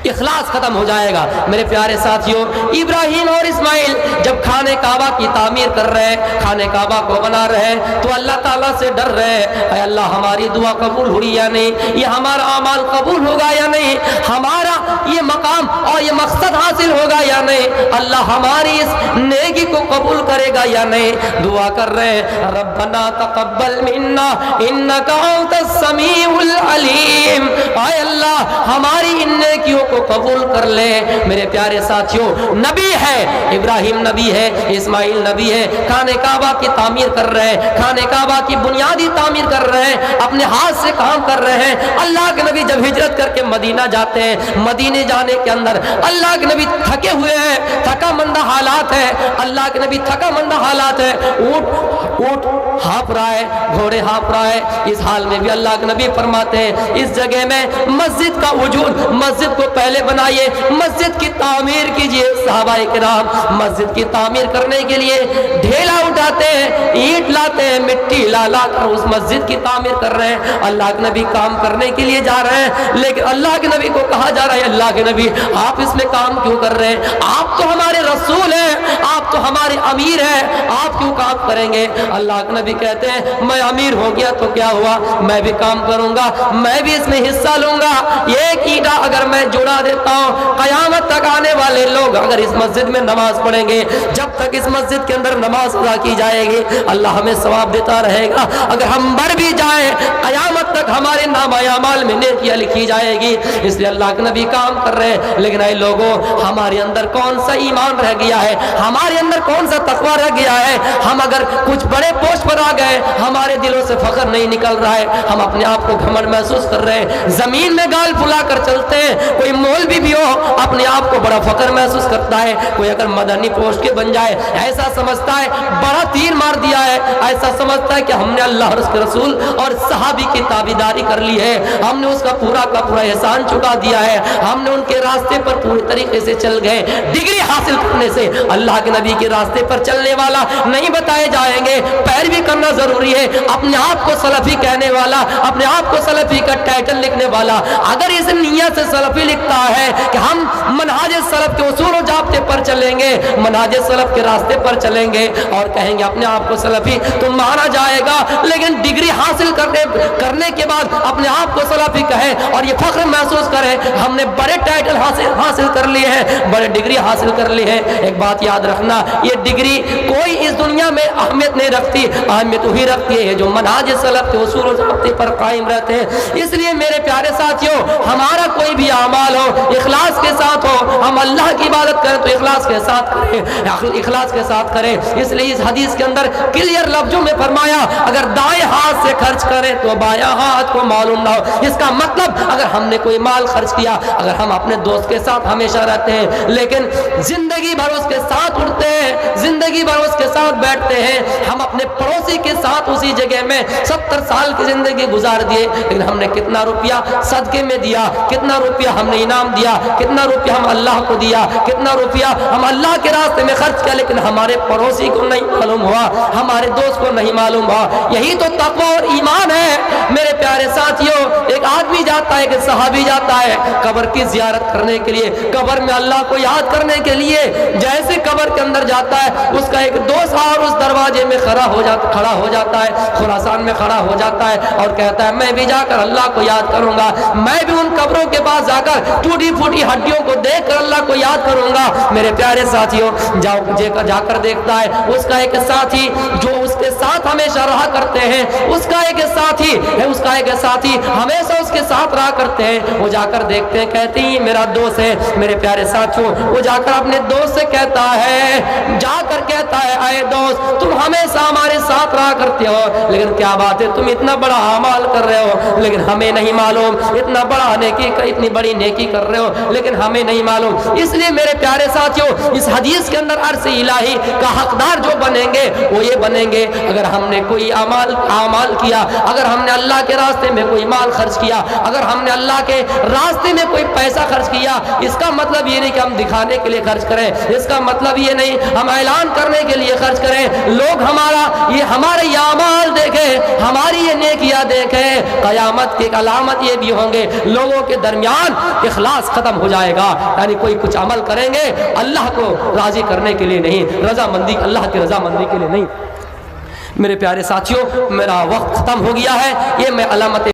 اخلاص ختم ہو جائے گا. میرے پیارے ساتھیوں, ابراہیم اور اسماعیل جب خانہ کعبہ کی تعمیر کر رہے ہیں, خانہ کعبہ کو بنا رہے ہیں, تو اللہ تعالیٰ سے ڈر رہے ہیں, اے اللہ ہماری دعا قبول ہوئی یا نہیں, یہ ہمارا اعمال قبول ہوگا یا نہیں, ہمارا یہ مقام اور یہ مقصد حاصل ہوگا یا نہیں, اللہ ہماری اس نیکی کو قبول کرے گا یا نہیں. دعا کر رہے ہیں ربنا تقبل منا انک انت السمیع العلیم, اے اللہ ہماری ان نیکیوں کو قبول کر لے. میرے پیارے ساتھیوں, نبی ہے, ابراہیم نبی ہے, اسماعیل نبی ہے, خانہ کعبہ کی تعمیر کر رہے ہیں, خانہ کعبہ کی بنیادی تعمیر کر رہے ہیں, اپنے ہاتھ سے کام کر رہے ہیں. اللہ کے نبی جب ہجرت کر کے مدینہ جاتے ہیں, مدینے جانے کے اندر اللہ کے نبی تھکے ہوئے ہیں, تھکا مندہ حالات ہے, اللہ کے نبی تھکا مندہ حالات ہے, اونٹ ہانپ رہا ہے, گھوڑے ہانپ رہا ہے. اس حال میں بھی اللہ کے نبی فرماتے ہیں اس جگہ میں مسجد کا وجود, مسجد کو پہلے بنائیے, مسجد کی تعمیر کیجئے. صحابہ کرام مسجد کی تعمیر کرنے کے لیے ڈھیلا اٹھاتے ہیں, اینٹ لاتے ہیں, مٹی لا کر اس مسجد کی تعمیر کر رہے ہیں. اللہ کے نبی کام کرنے کے لیے جا رہے ہیں, لیکن اللہ کے نبی کو کہا جا رہا ہے اللہ کے نبی آپ اس میں کام کیوں کر رہے ہیں, آپ تو ہمارے رسول ہیں, آپ تو ہمارے امیر ہیں, آپ کیوں کام کریں گے. اللہ کے نبی کہتے ہیں میں امیر ہو گیا تو کیا ہوا، میں بھی کام کروں گا، میں بھی اس میں حصہ لوں گا۔ ایک اینٹا اگر میں جڑا دیتا ہوں، قیامت تک آنے والے لوگ اگر اس مسجد میں نماز پڑھیں گے، جب تک اس مسجد کے اندر نماز ادا کی جائے گی اللہ ہمیں ثواب دیتا رہے گا۔ اگر ہم مر بھی جائیں قیامت تک ہمارے نام اعمال میں نیکیاں لکھی جائے گی۔ اس لیے اللہ کے نبی کام کر رہے ہیں، لیکن اے لوگوں ہمارے اندر کون سا ایمان رہ گیا ہے، ہمارے اندر کون سا تقویٰ رہ گیا ہے؟ ہم اگر کچھ بڑے پوسٹ پر آ گئے ہمارے دلوں سے فخر نہیں نکل رہا ہے، ہم اپنے آپ کو گھمنڈ محسوس کر رہے ہیں، زمین میں گال پھلا کر چلتے ہیں۔ کوئی مولوی بھی ہو اپنے آپ کو بڑا فخر محسوس کرتا ہے، کوئی اگر مدنی پوسٹ کے بن جائے ایسا سمجھتا ہے بڑا تیر مار دیا ہے، ایسا سمجھتا ہے کہ ہم نے اللہ اور اس کے رسول اور صحابی کی تابعداری کر لی ہے، ہم نے اس کا پورا احسان چکا دیا ہے، ہم نے ان کے راستے پر پورے طریقے سے چل گئے۔ ڈگری حاصل کرنے سے اللہ کے نبی کے راستے پر چلنے والا نہیں بتائے جائیں گے، پیروی کرنا ضروری ہے۔ اپنے آپ کو سلفی کہنے والا، اپنے آپ کو سلفی کا ٹائٹل لکھنے والا اگر اس نیت سے سلفی لکھتا ہے کہ ہم منہاج سلف کے اصول و ضابطے پر چلیں گے، منہاج سلف کے راستے پر چلیں گے اور کہیں گے اپنے آپ کو سلفی، تو مانا جائے گا۔ لیکن ڈگری حاصل کرنے کے بعد اپنے آپ کو سلفی کہیں اور یہ فخر محسوس کریں ہم نے بڑے ٹائٹل حاصل کر لیے ہیں، بڑے ڈگری حاصل کر لی ہے۔ ایک بات یاد رکھنا، یہ ڈگری کوئی اس دنیا میں اہمیت نہیں رکھتی، اہمیت وہی رکھتی ہے جو منہاج سلف کے اصول و ضابطے پر قائم رہتے ہیں۔ اس لیے میرے پیارے ساتھیوں ہمارا کوئی بھی اعمال ہو اخلاص کے ساتھ ہو، ہم اللہ کی عبادت کریں تو اخلاص کے ساتھ کریں، اخلاص کے ساتھ کریں۔ اس لیے اس حدیث کے اندر کلیئر لفظوں میں فرمایا اگر دائیں ہاتھ سے خرچ کریں تو بایاں ہاتھ کو معلوم نہ ہو۔ اس کا مطلب اگر ہم نے کوئی مال خرچ کیا، اگر ہم اپنے دوست کے ساتھ ہمیشہ رہتے ہیں لیکن زندگی بھر اس کے ساتھ اٹھتے ہیں، زندگی بھر اس کے ساتھ بیٹھتے ہیں، ہم اپنے پڑوسی کے ساتھ اسی جگہ میں 70 سال کی زندگی گزار دیے، لیکن ہم نے کتنا روپیہ صدقے میں دیا، کتنا روپیہ ہم نے انعام دیا، کتنا روپیہ ہم اللہ کو دیا، کتنا روپیہ ہم اللہ کے راستے میں خرچ کیا، لیکن ہمارے پڑوسی کو نہیں معلوم ہوا، ہمارے دوست کو نہیں معلوم ہوا۔ یہی تو تقویٰ اور ایمان ہے میرے پیارے ساتھیوں۔ ایک آدمی جاتا ہے، ایک صحابی جاتا ہے قبر کی زیارت کرنے کے لیے، قبر میں اللہ کو یاد کرنے کے لیے، جیسے قبر کے اندر جاتا ہے اس کا ایک دوست اور اس دروازے میں کھڑا ہو جاتا ہے، خراسان میں کھڑا ہو جاتا ہے اور کہتا ہے میں بھی جا کر اللہ کو یاد کروں گا، میں بھی ان قبروں کے پاس جا کر ٹوٹی پھوٹی ہڈیوں کو دیکھ کر اللہ کو یاد کروں گا۔ میرے پیارے ساتھیوں جا کر دیکھتا ہے اس کا ایک ساتھی جو اس کے ساتھ ہمیشہ رہا کرتے ہیں، اس کا ایک ساتھی ہمیشہ اس کے ساتھ رہا کرتے ہیں، وہ جا کر دیکھتے ہیں، کہتے ہیں میرا دوست ہے۔ میرے پیارے ساتھیوں وہ جا کر اپنے دوست سے کہتا ہے اے دوست تم ہمیشہ ہمارے ساتھ رہا کرتے ہو، لیکن کیا بات ہے تم اتنا بڑا اعمال کر رہے ہو لیکن ہمیں نہیں معلوم، اتنا بڑا اتنی بڑی نیکی کر رہے ہو لیکن ہمیں نہیں معلوم۔ اس لیے میرے پیارے ساتھیوں اس حدیث کے اندر عرش الہی کا حقدار جو بنیں گے وہ یہ بنیں گے اگر ہم نے کوئی اعمال کیا، اگر ہم نے اللہ کے راستے میں کوئی مال خرچ کیا، اگر ہم نے اللہ کے راستے میں کوئی پیسہ خرچ کیا، اس کا مطلب یہ نہیں کہ ہم دکھانے کے لیے خرچ کریں، اس کا مطلب یہ نہیں ہم اعلان کرنے کے لیے خرچ کریں، لوگ ہمارے یہ اعمال دیکھیں، ہماری یہ نیکیاں دیکھیں۔ قیامت کی علامت یہ بھی ہوں گے لوگوں کے درمیان اخلاص ختم ہو جائے گا، یعنی کوئی کچھ عمل کریں گے اللہ کو راضی کرنے کے لیے نہیں، اللہ کی رضا مندی کے لیے نہیں۔ میرے پیارے ساتھیوں میرا وقت ختم ہو گیا ہے، یہ میں علامت